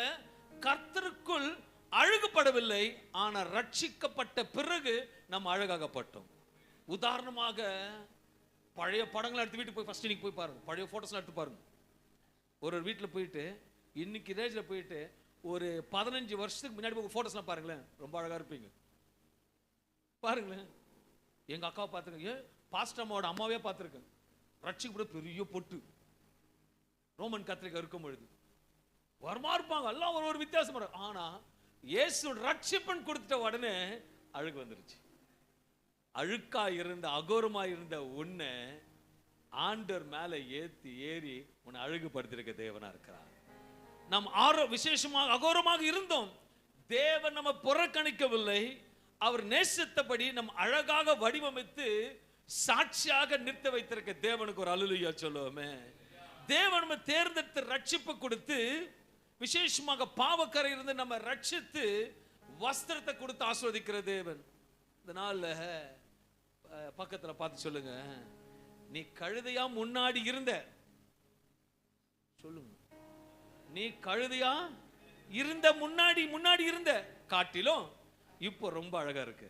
கர்த்தருக்குள் அழகுபடவில்லை, ஆனா ரட்சிக்கப்பட்ட பிறகு நாம் அழகாகப்பட்டோம். உதாரணமாக பழைய படங்களை எடுத்து வீட்டுக்கு போய் ஃபர்ஸ்ட் இன்னைக்கு போய் பாருங்க, பழைய போட்டோஸ்லாம் எடுத்து பாருங்க. ஒரு வீட்டில் போயிட்டு இன்னைக்கு ரேஜில் போயிட்டு ஒரு 15 வருஷத்துக்கு முன்னாடி போய் போட்டோஸ்லாம் பாருங்களேன், ரொம்ப அழகா இருப்பீங்க. பாருங்களேன், எங்க அக்காவை பார்த்துருக்கேன், பாஸ்டர் அம்மாவோட அம்மாவே பார்த்துருக்கேன். ரட்சிக்கப்பட பெரிய பொட்டு, ரோமன் கத்திரிக்காய் இருக்கும் பொழுது வருமா இருப்பாங்க, எல்லாம் ஒரு வித்தியாசம். ஆனா இயேசு ரட்சிப்பன் கொடுத்த உடனே அழுகு வந்துருச்சு. அழுக்கா இருந்த அகோரமா இருந்த உன்னை ஆண்டவர் மேல ஏறி உன்னை அழகுபடுத்திருக்க தேவனா இருக்கிறார். நாம் விசேஷமாக அகோரமாக இருந்தோம், தேவன் நம்ம புறக்கணிக்கவில்லை. அவர் நேசித்தபடி நம் அழகாக வடிவமைத்து சாட்சியாக நிறுத்த வைத்திருக்க தேவனுக்கு ஒரு அல்லேலூயா சொல்லுவோமே. தேவன் நம்ம தேர்ந்தெடுத்து ரட்சிப்பு கொடுத்து விசேஷமாக பாவக்கரை இருந்து நம்ம ரட்சித்து வஸ்திரத்தை கொடுத்து ஆஸ்வதிக்கிற தேவன். இந்த நாள்ல பக்கத்துல பார்த்து சொல்லுங்க, நீ கழுதையா முன்னாடி இருந்த, சொல்லுங்க, நீ கழுதையா இருந்த முன்னாடி இருந்த காட்டிலும் இப்போ ரொம்ப அழகா இருக்கு.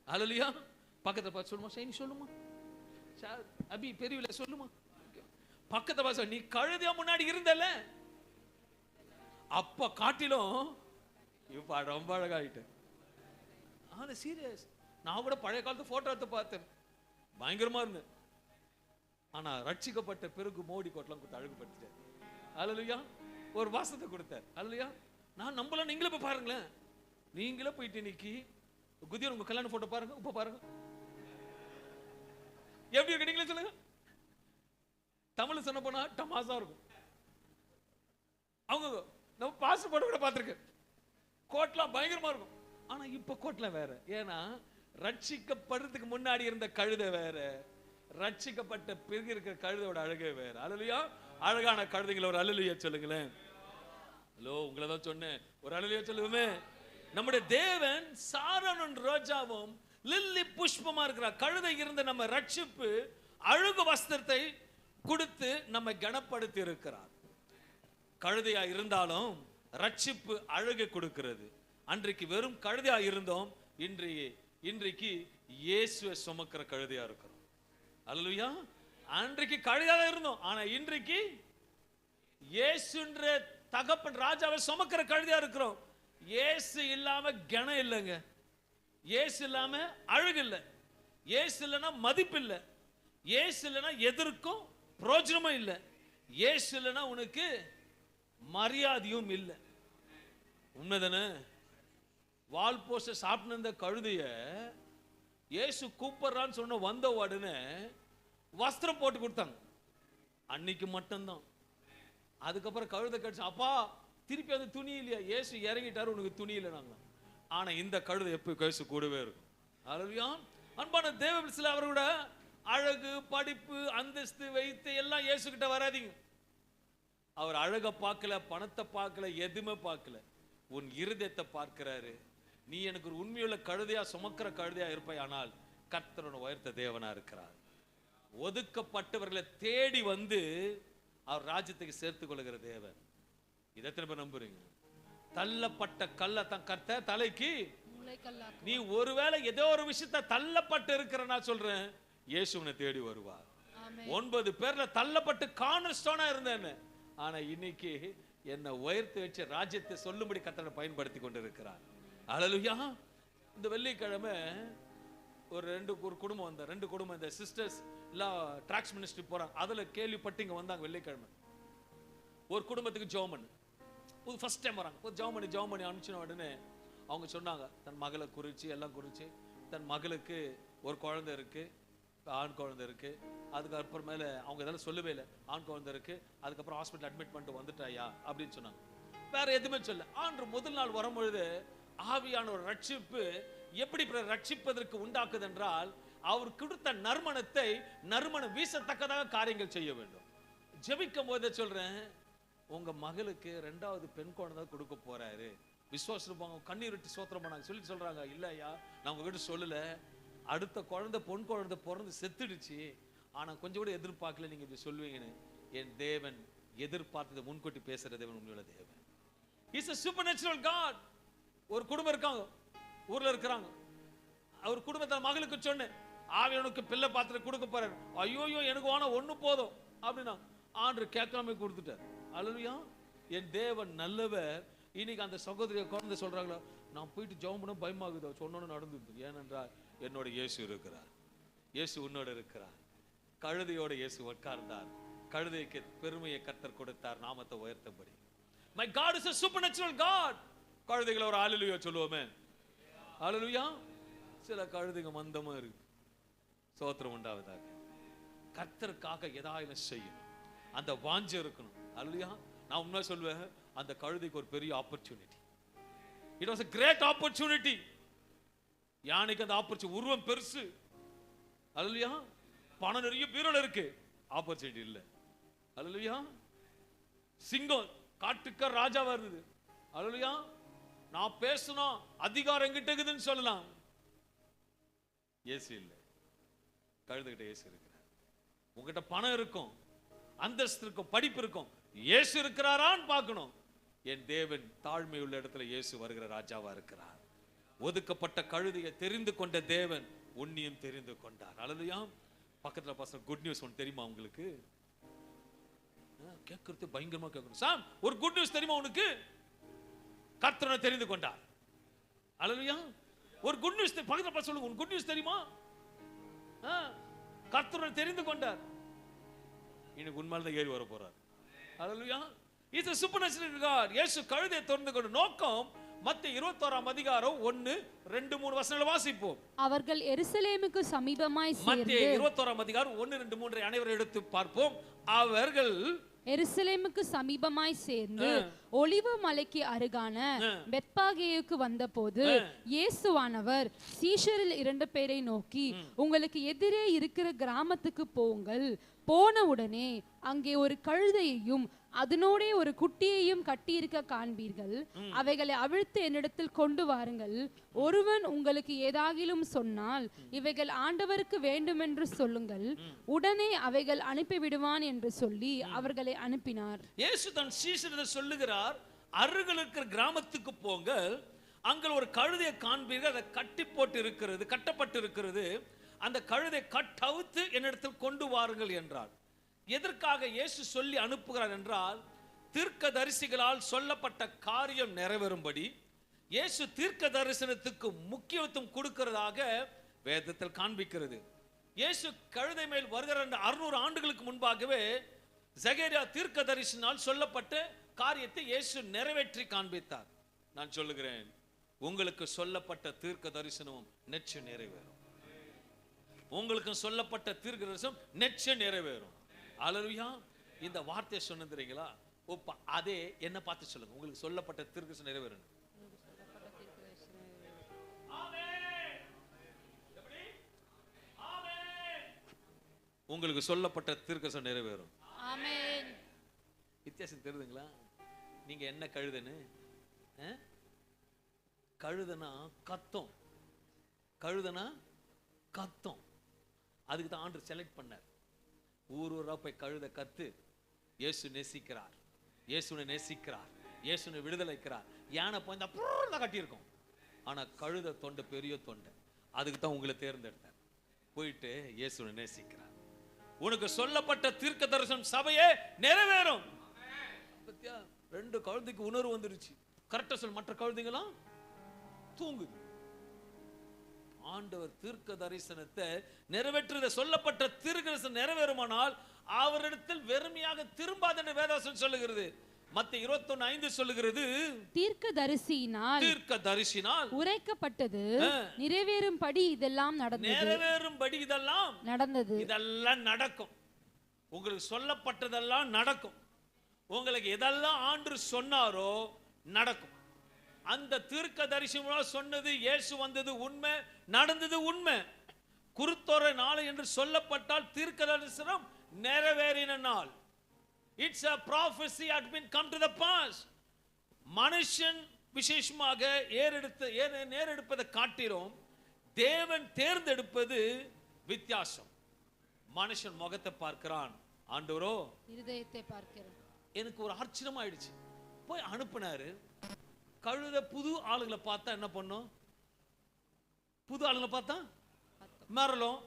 அல்லேலூயா. பக்கத்துல பார்த்து சொல்லுமா, சைனி சொல்லுமா, அபி பெரியவில சொல்லுமா, பக்கத்துல பார்த்து, நீ கழுதையா முன்னாடி இருந்தல, அப்ப காட்டிலும் இப்ப ரொம்ப அழகாயிட்டு. ஆனா சீரியஸ், நான் கூட பழைய காலத்து போட்டோ எடுத்து பார்த்தேன், பயங்கரமா இருந்தேன். ஆனா ரட்சிக்கப்பட்ட பிறகு மோடி கோட்டெல்லாம் கொடுத்து அழகுபடுத்திட்டார். அல்லேலூயா. ஒரு வாசத்தை கொடுத்தார். அல்லேலூயா. நான் நம்பல, நீங்களே போய் பாருங்களேன். நீங்களே போயிட்டு இன்னைக்கு குதியர் உங்க கல்யாண போட்டோ பாருங்க, இப்ப பாருங்க எப்படி இருக்கு, நீங்களே சொல்லுங்க. தமிழ் சொன்ன போனா டமாசா இருக்கும். அவங்க நம்ம பாஸ்போர்ட் கூட பார்த்திருக்கேன், கோட்லாம் பயங்கரமா இருக்கும். ஆனா இப்ப கோட்லாம் வேற. ஏன்னா ரட்சிக்கப்படுறதுக்கு முன்னாடி இருந்த கழுதை வேற, ரட்சிக்கப்பட்ட பிறகு இருக்கிற கழுதையோட அழகே வேற. அல்லேலூயா. அழகான கழுதைகளை ஒரு அல்லேலூயா சொல்லுங்களேன். ஹலோ, உங்களை தான் சொன்னேன், ஒரு அல்லேலூயா சொல்லுவோமே. நம்முடைய தேவன் சாரனும் ரோஜாவும் லில்லி புஷ்பமா இருக்கிறார். கழுதை இருந்த நம்ம ரட்சிப்பு அழகு வஸ்திரத்தை கொடுத்து நம்ம கனப்படுத்தி இருக்கிறார். கழுதையா இருந்தாலும் ரட்சிப்பு அழகு கொடுக்கிறது. அன்றைக்கு வெறும் கழுதையா இருந்தோம், இன்றைக்கு இயேசுவை சுமக்கிற கழுதையா இருக்கிறோம். அல்லேலூயா. அன்றைக்கு கழுதையா இருந்தோம், ஆனா இன்றைக்கு இயேசுன்ற தகப்பன் ராஜாவை சுமக்கிற கழுதையா இருக்கிறோம். இயேசு இல்லாம கனம் இல்லைங்க, இயேசு இல்லாம அழகு இல்லை, இயேசு இல்லைன்னா மதிப்பு இல்லை, இயேசு இல்லைன்னா எதற்கும் பிரயோஜனமும் இல்லை, இயேசு இல்லைன்னா உனக்கு மரியாதையும் இல்லை. உண்மைதானே? வால் போஸ்ட சாப்பிட்டு இருந்த கழுதைய இயேசு கூப்பிடுறான்னு சொன்ன வந்த உடனே வஸ்திரம் போட்டு கொடுத்தாங்க. அன்னைக்கு மட்டும்தான். அதுக்கப்புறம் கழுதை கடிச்சு, அப்பா திருப்பி அந்த துணி இல்லையா, இயேசு இறங்கிட்டாரு, உனக்கு துணி இல்லை நாங்க. ஆனா இந்த கழுதை எப்போ கழிச்சு கூடவே இருக்கும். அல்லேலூயா. அன்பான தேவ பிள்ளைகளே, அவரோட அழகு படிப்பு அந்தஸ்து வைத்து எல்லாம் இயேசு கிட்ட வராதீங்க. அவர் அழக பார்க்கல, பணத்தை பார்க்கல, எதுவுமே பார்க்கல, உன் இருதயத்தை பார்க்கிறாரு. நீ எனக்கு ஒரு உண்மையுள்ள கழுதையா சுமக்கிற கழுதையா இருப்பாய், ஆனால் கர்த்தரோட உயர்த்த தேவனா இருக்கிறார். ஒதுக்கப்பட்டவர்களை தேடி வந்து அவர் ராஜ்யத்துக்கு சேர்த்துக் கொள்ளுகிற தேவன். இதை திரும்ப நம்புறீங்க? தள்ளப்பட்ட கல்லை தான் கர்த்தர் தலைக்கு. நீ ஒருவேளை ஏதோ ஒரு விஷயத்த தள்ளப்பட்டு இருக்கிற, நான் சொல்றேன், இயேசுவனை தேடி வருவார். 9 பேர்ல தள்ளப்பட்டு கார்னர் ஸ்டோனா இருந்தேன்னு, ஆனா இன்னைக்கு என்ன உயர்த்தி வச்சு ராஜ்யத்தை சொல்லும்படி கர்த்தரை பயன்படுத்தி கொண்டு இருக்கிறார். அல்லேலூயா. இந்த வெள்ளிக்கிழமை ஒரு குடும்பம் வந்த 2 குடும்பம், இந்த சிஸ்டர்ஸ் எல்லாம் ட்ராக்ஸ் மினிஸ்ட்ரி போறாங்க, அதுல கேள்விப்பட்டு இங்க வந்தாங்க வெள்ளிக்கிழமை. ஒரு குடும்பத்துக்கு ஜெபம் பண்ணு, ஃபர்ஸ்ட் டைம் வராங்க. ஒரு ஜெபம் பண்ணி அனுப்பிச்சின உடனே அவங்க சொன்னாங்க, தன் மகளை குறிச்சு எல்லாம் குறிச்சு, தன் மகளுக்கு ஒரு குழந்தை இருக்கு, ஆண் குழந்தை இருக்கு. அதுக்கு அப்புறமேல அவங்க இதெல்லாம் சொல்லவே இல்லை, ஆண் குழந்தை இருக்கு, அதுக்கப்புறம் ஹாஸ்பிட்டல் அட்மிட் பண்ணிட்டு வந்துட்டாயா அப்படின்னு சொன்னாங்க. வேற எதுவுமே சொல்ல. ஆண்டு முதல் நாள் வரும்பொழுது ஆவியான ஒரு ரட்சிப்பு எப்படி ரட்சிப்பதற்கு உண்டாக்குது என்றால், அவர் கொடுத்த நறுமணம் வீசத்தக்கதாக காரியங்கள் செய்ய வேண்டும். ஜெபிக்கும் போதே சொல்றேன், உங்க மகளுக்கு 2வது பெண் குழந்தை கொடுக்க போறாரு, விசுவாசம் இருப்பாங்க, கண்ணீர் விட்டு ஸ்தோத்திரம் பண்ணாங்க. சொல்லி சொல்றாங்க, இல்லையா நான் உங்ககிட்ட சொல்லல, அடுத்த குழந்தை பொன் குழந்தை பிறந்து செத்துடுச்சு, ஆனா கொஞ்சம் கூட எதிர்பார்க்கல நீங்க இப்படி சொல்லுவீங்கன்னு. என் தேவன் எதிர்பார்த்ததை முன்கூட்டி பேசுற தேவன் உண்மையுள்ள தேவன். He's a supernatural God. ஒரு குடும்பம் இருக்காங்க, ஊர்ல இருக்கிறாங்க. அவர் குடும்பத்தில் மகளுக்கு சொன்னேன், ஆவியனுக்கு பிள்ளை பாத்திரம் கொடுக்க போறாரு. ஐயோ எனக்கு வான ஒண்ணு போதும் அப்படின்னா ஆண்டவர் கேட்காம கொடுத்துட்டார். அல்லேலூயா. என் தேவன் நல்லவர். இன்னைக்கு அந்த சகோதரிய குழந்தை சொல்றாங்களா, நான் போயிட்டு ஜெபம் பண்ண பயமாகுதோ, சொன்னோன்னு நடந்துது. ஏனென்றால் என்னோட இயேசு இருக்கிறார், இயேசு உன்னோட இருக்கிறார். கழுதையோட இயேசு உட்கார்ந்தார், கழுதைக்கு பெருமையை கர்த்தர் கொடுத்தார், நாமத்தை உயர்த்தபடி. My God is a supernatural God. கழுதைகளை ஒரு ஹalleluya சொல்லுவோமே. ஹalleluya. சில கழுதைங்க மந்தமா இருக்கு, ஸ்தோத்திரம் உண்டாவதாக. கர்த்தருக்காக எதாயிலும் செய்யணும், அந்த வாஞ்சை இருக்கணும். ஹalleluya. நான் உண்மையா சொல்வேன், அந்த கழுதைக்கு ஒரு பெரிய opportunity. It was a great opportunity. யானைக்கு அந்த ஆப்பர்ச்சுனிட்டி, உருவம் பெருசு, ஹalleluya, பணம் நிறைய பீரோல இருக்கு, ஆப்பர்ச்சுனிட்டி இல்ல. ஹalleluya. சிங்கம் காட்டுக்க ராஜாவா இருந்தது. ஹalleluya. நான் பேசணும் அதிகாரம் என்கிட்ட இருக்குதுன்னு சொல்லலாம். இயேசு இல்ல, கழுதைகிட்ட இயேசு இருக்கிறார். உங்ககிட்ட பணம் இருக்கும், அந்தஸ்து இருக்கும், படிப்பு இருக்கும், இயேசு இருக்கிறாரான்னு பார்க்கணும். என் தேவன் தாழ்மை உள்ள இடத்துல இயேசு வருகிற ராஜாவா இருக்கிறார். ஒதுக்கப்பட்ட கழுதையை தெரிந்து கொண்ட தேவன் உன்னையும் தெரிந்து கொண்டார். ஹalleluya. பக்கத்துல பசங்க குட் நியூஸ் ஒன்று தெரியுமா உங்களுக்கு? கேட்கறது பயங்கரமா கேட்கணும். சாம், ஒரு குட் நியூஸ் தெரியுமா உனக்கு? கர்த்தரை தெரிந்து கொண்டார். ஹalleluya. ஒரு குட் நியூஸ் பக்கத்துல பசங்க சொல்லுங்க, உனக்கு குட் நியூஸ் தெரியுமா? கர்த்தரை தெரிந்து கொண்டார். இன்னைக்கு உண்மையில தான் ஏறி வர போறார். ஹalleluya. It's a supernatural God. இயேசு கழுதையை திறந்து கொண்ட நோக்கம் மத்தேயு 21ஆம் அதிகாரம் 1, 2, 3 வசனங்களை வாசிப்போம். அவர்கள் எருசலேமுக்கு சமீபமாய் சேர்ந்து, மத்தேயு 21ஆம் அதிகாரம் 1, 2, 3 அனைவரும் எடுத்து பார்ப்போம். அவர்கள் எருசலேமுக்கு சமீபமாய் சேர்ந்து ஒலிவ மலைக்கு அருகான பெத்பாகேயுக்கு வந்தபோது இயேசுவானவர் சீஷரில் 2 பேரை நோக்கி, உங்களுக்கு எதிரே இருக்கிற கிராமத்துக்கு போங்கள். போன உடனே அங்கே ஒரு கழுதையையும் அதனோடே ஒரு குட்டியையும் கட்டியிருக்க காண்பீர்கள். அவைகளை அவிழ்த்து என்னிடத்தில் கொண்டு வாருங்கள். ஒருவன் உங்களுக்கு ஏதாகிலும் சொன்னால் இவைகள் ஆண்டவருக்கு வேண்டுமென்று சொல்லுங்கள், உடனே அவைகள் அனுப்பிவிடுவான் என்று சொல்லி அவர்களை அனுப்பினார். இயேசு தன் சீஷரிடம் சொல்லுகிறார், அருகில் இருக்கிற கிராமத்துக்கு போங்கள், அங்கே ஒரு கழுதையை காண்பீர்கள், அதை கட்டி போட்டு இருக்கிறது, கட்டப்பட்டு இருக்கிறது. அந்த கழுதை கட்டவுத்து என்னிடத்தில் கொண்டு வாருங்கள் என்றார். எதற்காக இயேசு சொல்லி அனுப்புகிறார் என்றால், தீர்க்க தரிசிகளால் சொல்லப்பட்ட காரியம் நிறைவேறும்படி இயேசு தீர்க்க தரிசனத்துக்கு முக்கியத்துவம் கொடுக்கிறதாக வேதத்தில் காண்பிக்கிறது. இயேசு கழுதை மேல் வருகிற 600 ஆண்டுகளுக்கு முன்பாகவே சகரியா தீர்க்க தரிசனால் சொல்லப்பட்ட காரியத்தை இயேசு நிறைவேற்றி காண்பித்தார். நான் சொல்லுகிறேன், உங்களுக்கு சொல்லப்பட்ட தீர்க்க தரிசனம் நிச்சயம் நிறைவேறும். உங்களுக்கு சொல்லப்பட்ட தீர்க்க தரிசனம் நிச்சயம் நிறைவேறும். ஹalleluya. இந்த வார்த்தையை சொன்னீங்களா? அதே என்ன பார்த்து சொல்லுங்க, உங்களுக்கு சொல்லப்பட்ட தீர்க்க தரிசனம் நிறைவேறும். உங்களுக்கு சொல்லப்பட்ட தீர்க்க தரிசனம் நிறைவேறும். ஆமென். வித்தியாசம் தெரியுதுங்களா? நீங்க என்ன கழுதைன்னு? கழுதைனா கத்தம், கழுதைனா கத்தம். அதுக்கு தான் ஆண்டவர் செலக்ட் பண்ணார். ஊரூரா போய் கழுதை கத்து, இயேசு நேசிக்கிறார், இயேசுனை நேசிக்கிறார், இயேசுனை விடுதலைக்கிறார். யானை போய் கட்டியிருக்கோம், ஆனா கழுதை தொண்டை பெரிய தொண்டை. அதுக்கு தான் உங்களை தேர்ந்தெடுத்தார். போயிட்டு இயேசுனை நேசிக்கிறார். உனக்கு சொல்லப்பட்ட தீர்க்க தரிசனம் சபையே நிறைவேறும். பத்தியா, 2 கழுதைக்கு உணர்வு வந்துருச்சு. கரெக்டா சொல், மற்ற கழுதைங்களாம் தூங்குது. ஆண்டவர் தீர்க்க தரிசனத்தை நிறைவேற்ற சொல்லப்பட்ட தீர்க்க தரிசனம் நிறைவேறுமானால் அவரிடத்தில் வெறுமையாக திரும்பாத என்று வேதவசனம் சொல்லுகிறது. மத்தேயு 21:5 சொல்லுகிறது, தீர்க்கதரிசினால் உரைக்கப்பட்டது நிறைவேறும்படி இதெல்லாம் நடந்தது. நிறைவேறும்படி இதெல்லாம் நடந்தது. இதெல்லாம் நடக்கும். உங்களுக்கு சொல்லப்பட்டதெல்லாம் நடக்கும். உங்களுக்கு எதெல்லாம் ஆண்டவர் சொன்னாரோ நடக்கும். அந்த தீர்க்கதரிசிகளால் சொன்னது, இயேசு வந்தது உண்மை, நடந்தது உண்மை. குருத்தோரை நாள் என்று சொல்லப்பட்டால் தீர்க்கதரிசனம் நிறைவேறின நாள். It's a prophecy had been come to the pass. மனுஷன் விசேஷமாக நேரெடுப்பதை காட்டிலும் தேவன் தேர்ந்தெடுப்பது வித்தியாசம். மனுஷன் முகத்தை பார்க்கிறான், ஆண்டவரோ இருதயத்தை பார்க்கிறான். எனக்கு ஒரு ஆச்சரியம் ஆயிடுச்சு. போய் அனுப்புனாரு. கழுத புது ஆளுங்களை பார்த்தா என்ன பண்ணும்? புது ஆளுங்களை பார்த்தா மரலும்,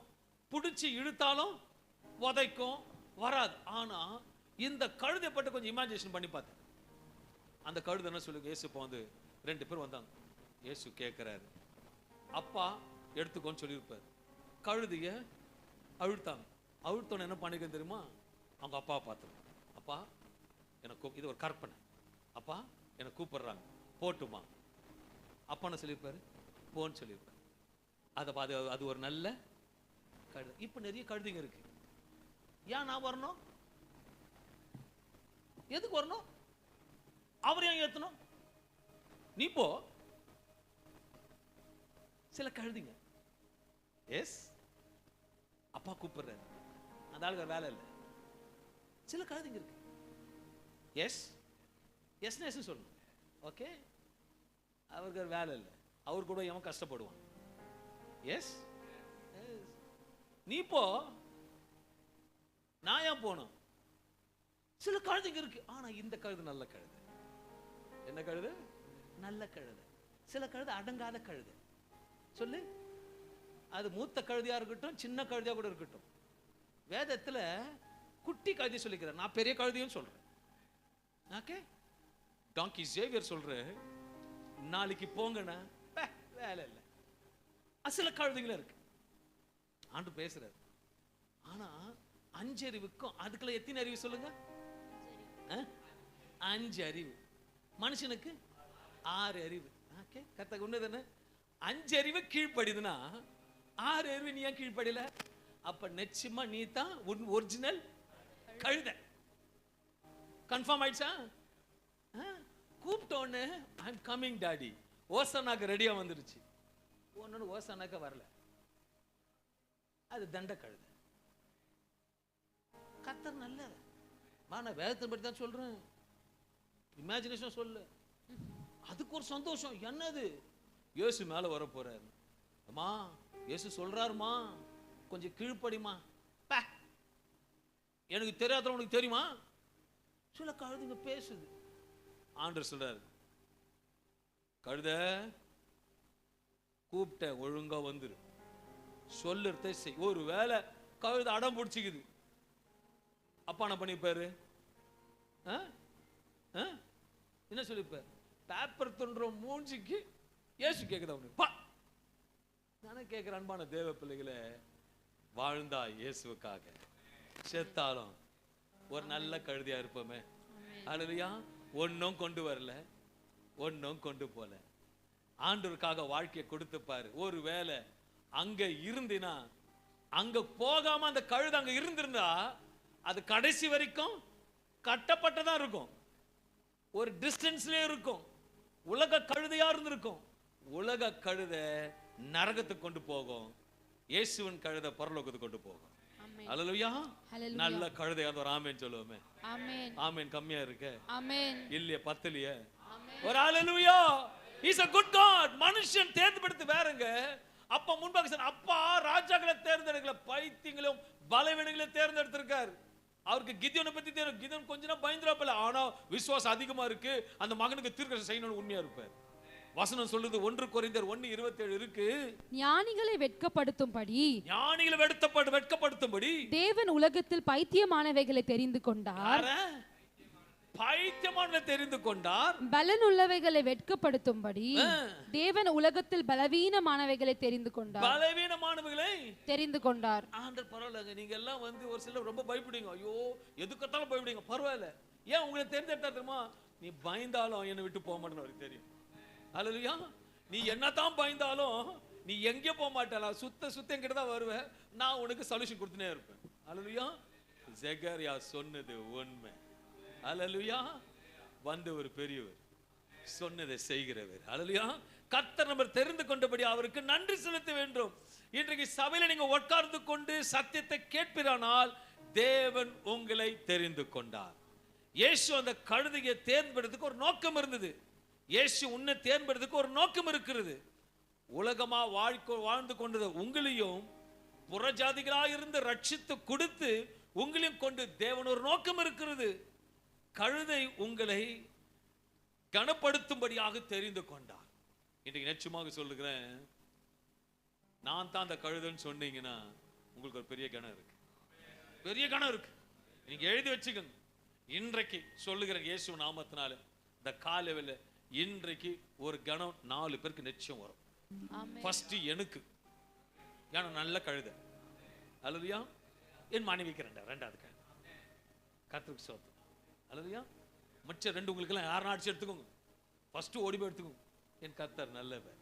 பிடிச்சி இழுத்தாலும் உதைக்கும், வராது. ஆனா இந்த கழுதை பட்டு கொஞ்சம் இமேஜினேஷன் பண்ணி பார்த்தேன். அந்த கழுதை என்ன சொல்லுங்க, இயேசு இப்போ வந்து 2 பேர் வந்தாங்க. இயேசு கேட்கிறாரு, அப்பா எடுத்துக்கோன்னு சொல்லியிருப்பார். கழுதைய அழுத்தாங்க. அழுத்தோன்னு என்ன பண்ணிக்க தெரியுமா? அவங்க அப்பாவை பார்த்துருங்க. அப்பா எனக்கு இது ஒரு கற்பனை, அப்பா என்னை கூப்பிடுறாங்க, போட்டுமா? அப்பா என்ன சொல்லியிருப்பாரு? போன்னு சொல்லியிருப்பாரு. அது ஒரு நல்ல கழுதை. இப்ப நிறைய கழுதைங்க இருக்கு. ஏன் நான் வரணும்? எதுக்கு வரணும்? அவர் ஏன் ஏத்தணும்? நீ போ. சில கழுதிங்க எஸ் அப்பா கூப்பிடுறாரு, அந்த ஆளுக்கு வேலை இல்லை. சில கழுதிங்க இருக்கு எஸ் எஸ் எஸ் சொல்லணும். ஓகே, அவருக்கு வேலை இல்லை, அவர் கூட எவன் கஷ்டப்படுவான். எஸ் நீ போ, நான் ஏன் போகணும்? சில கழுதைங்க இருக்கு. ஆனா இந்த கழுது நல்ல கழுது. என்ன கழுது? நல்ல கழுது. சில கழுது அடங்காத கழுது. சொல்லு, அது மூத்த கழுதியா இருக்கட்டும், சின்ன கழுதியா கூட இருக்கட்டும். வேதத்துல குட்டி கழுதி சொல்லிக்கிறேன், நான் பெரிய கழுதியும் சொல்றேன். ஓகே, டாங்கி சேவியர் சொல்றேன், நாளைக்கு போங்கண்ணா வேலை இல்லை. சில கழுதைகளும் இருக்கு. ஆண்டு பேசுறாரு. ஆனா 5 அறிவுக்கும் அதுக்குள்ள எத்தனை அறிவு சொல்லுங்க? 5 அறிவு. மனுஷனுக்கு 6 அறிவு. ஓகே, கரெக்டாக உன்னது என்ன? 5 அறிவு கீழ்ப்படிதுன்னா 6 அறிவு நீ ஏன் கீழ்ப்படியல? அப்ப நிச்சயமா நீ தான் ஒரிஜினல் கழுத. கன்ஃபார்ம் ஆயிடுச்சா? கூப்பிட்டோன்னு ஐ எம் கமிங் டாடி, ஓசனாக்கு ரெடியா வந்துருச்சு. ஒன்னு ஓசனாக்க வரல, அது தண்ட கழுத. கர்த்தர் நல்ல நான் வேதத்தை பற்றி தான் சொல்றேன், இமேஜினேஷன் சொல்லு. அதுக்கு ஒரு சந்தோஷம். என்னது? இயேசு மேல வர போறாரு. அம்மா இயேசு சொல்றாருமா, கொஞ்சம் கீழ்ப்படிமா. எனக்கு தெரியாத உனக்கு தெரியுமா? சில கழுதுங்க பேசுது. ஆண்டவர் சொல்றாரு, கழுத கூப்பிட்ட ஒழுங்கா வந்துரு, சொல்லுறத செய். ஒரு வேலை கழுத அடம் பிடிச்சிக்குது, அப்பா என்ன பண்ணிப்பாரு? என்ன சொல்லிப்பாரு? பேப்பர் துன்ற மூஞ்சிக்கு இயேசு கேக்குதா அவனுக்கு? நானே கேட்கிறேன், அன்பான தேவ பிள்ளைகளை, வாழ்ந்தா இயேசுவுக்காக, செத்தாலும் ஒரு நல்ல கழுதியா இருப்போமே. அல்லேலூயா. ஒன்னும் கொண்டு வரல, ஒன்னும் கொண்டு போல, ஆண்டவருக்காக வாழ்க்கையை கொடுத்து பாரு. ஒரு வேளை அங்க இருந்தினா, அங்க போகாம அந்த கழுது அங்க இருந்திருந்தா அது கடைசி வரைக்கும் கட்டப்பட்டதா இருக்கும், ஒரு டிஸ்டன்ஸ்லயே இருக்கும். உலக கழுதையா இருந்திருக்கும். உலக கழுத நரகத்துக்கு கொண்டு போகும், இயேசுவின் கழுத பரலோகத்துக்கு கொண்டு போகும். அல்லேலூயா. நல்ல கழுதையா ஒரு ஆமென் சொல்லுவோமே. ஆமென். ஆமென். கம்மியா இருக்கு? ஆமென். இல்லையே, பத்தலையே? ஒரு அல்லேலூயா. Is a good God. மனுஷன் தேர்ந்தெடுத்து வேறங்க. அப்பா முன்பாக சொன்ன, அப்பா ராஜாக்களை தேர்ந்தெடுக்கல, பைத்தியங்களும் பலவீனங்களையும் தேர்ந்தெடுத்திருக்காரு. அவருக்கு கிதியோனை பத்தி தெரியும். கிதியோன் கொஞ்ச நேரம் பயந்துராப்பல, ஆனா விசுவாசம் அதிகமா இருக்கு. அந்த மகனுக்கு தீர்க்கதரிசனம் செய்யணும்னு உண்மையா இருப்பார். வசனம் சொல்லுது, 1 கொரிந்தியர் 1:27 இருக்கு. ஞானிகளை வெட்கப்படுத்தும்படி தேவன் உலகத்தில் பைத்தியமானவைகளை தெரிந்து கொண்டார். பைத்தியமானவை தெரிந்து கொண்டார். பலனுள்ளவைகளை வெட்கப்படுத்தும்படி தேவன் உலகத்தில் பலவீனமானவைகளை தெரிந்து கொண்டார். பலவீனமானவைகளை தெரிந்து கொண்டார். ஆண்டவர் பரவாயில்லைங்க. நீங்க எல்லாம் வந்து ஒரு சிலர் ரொம்ப பயப்படுவீங்க. ஐயோ எதுக்கத்தாலும் பயப்படுவீங்க. பரவாயில்ல. ஏன் உங்களை தெரிந்தெடுத்தா தெரியுமா? நீ பயந்தாலும் என்னை விட்டு போக மாட்டேன்னு அவருக்கு தெரியும். அல்லேலூயா. நீ என்னதான் பயந்தாலும் நீ எங்கே போக மாட்டல, சுத்த என்கிட்ட தான் வருவேன். நான் உனக்கு சொல்யூஷன் கொடுத்துனே இருப்பேன். அல்லேலூயா. ஜெகரியா சொன்னது உண்மை. அல்லேலூயா. வந்து ஒரு பெரியவர் சொன்னதை செய்கிறவர். அல்லேலூயா. கர்த்தர் நம்ம தெரிந்து கொண்டபடி அவருக்கு நன்றி செலுத்த வேண்டும். இன்றைக்கு சபையில நீங்க உட்கார்ந்து கொண்டு சத்தியத்தை கேட்பீரானால் தேவன் உங்களை தெரிந்து கொண்டார். இயேசு அந்த கழுதையை தேர்ந்தெடுத்துக்கு ஒரு நோக்கம் இருந்தது. இயேசு உன்னை தேர்ந்தெடுத்ததுக்கு ஒரு நோக்கம் இருக்கிறது. உலகமா வாழ்ந்து கொண்டது உங்களையும் புறஜாதிகளாக இருந்து ரட்சித்து கொடுத்து உங்களையும் கொண்டு தேவன் ஒரு நோக்கம் இருக்கிறது. கழுதை உங்களை கனப்படுத்தும்படியாக தெரிந்து கொண்டார். இன்றைக்கு நிச்சயமாக சொல்லுகிறேன், நான் தான் அந்த கழுதைன்னு சொன்னீங்கன்னா உங்களுக்கு ஒரு பெரிய கணம் இருக்கு, பெரிய கணம் இருக்கு. நீங்க எழுதி வச்சுக்கோங்க. இன்றைக்கு சொல்லுகிறேன் இயேசு நாமத்தினால, இந்த காலையில இன்றைக்கு ஒரு கணம் 4 பேருக்கு நிச்சயம் வரும். ஃபர்ஸ்ட் எனக்கு, ஏன்னா நல்ல கழுதை. அல்லதுயா என் மனைவிக்கு ரெண்டாவது கழுதை. கர்த்தருக்கு ஸ்தோத்திரம். அல்லதுயா மற்ற 2 உங்களுக்கு எல்லாம் யாரும் அடிச்சு எடுத்துக்கோங்க. ஃபர்ஸ்ட் ஓடி போய் எடுத்துக்கோங்க. என் கர்த்தர் நல்லவர்,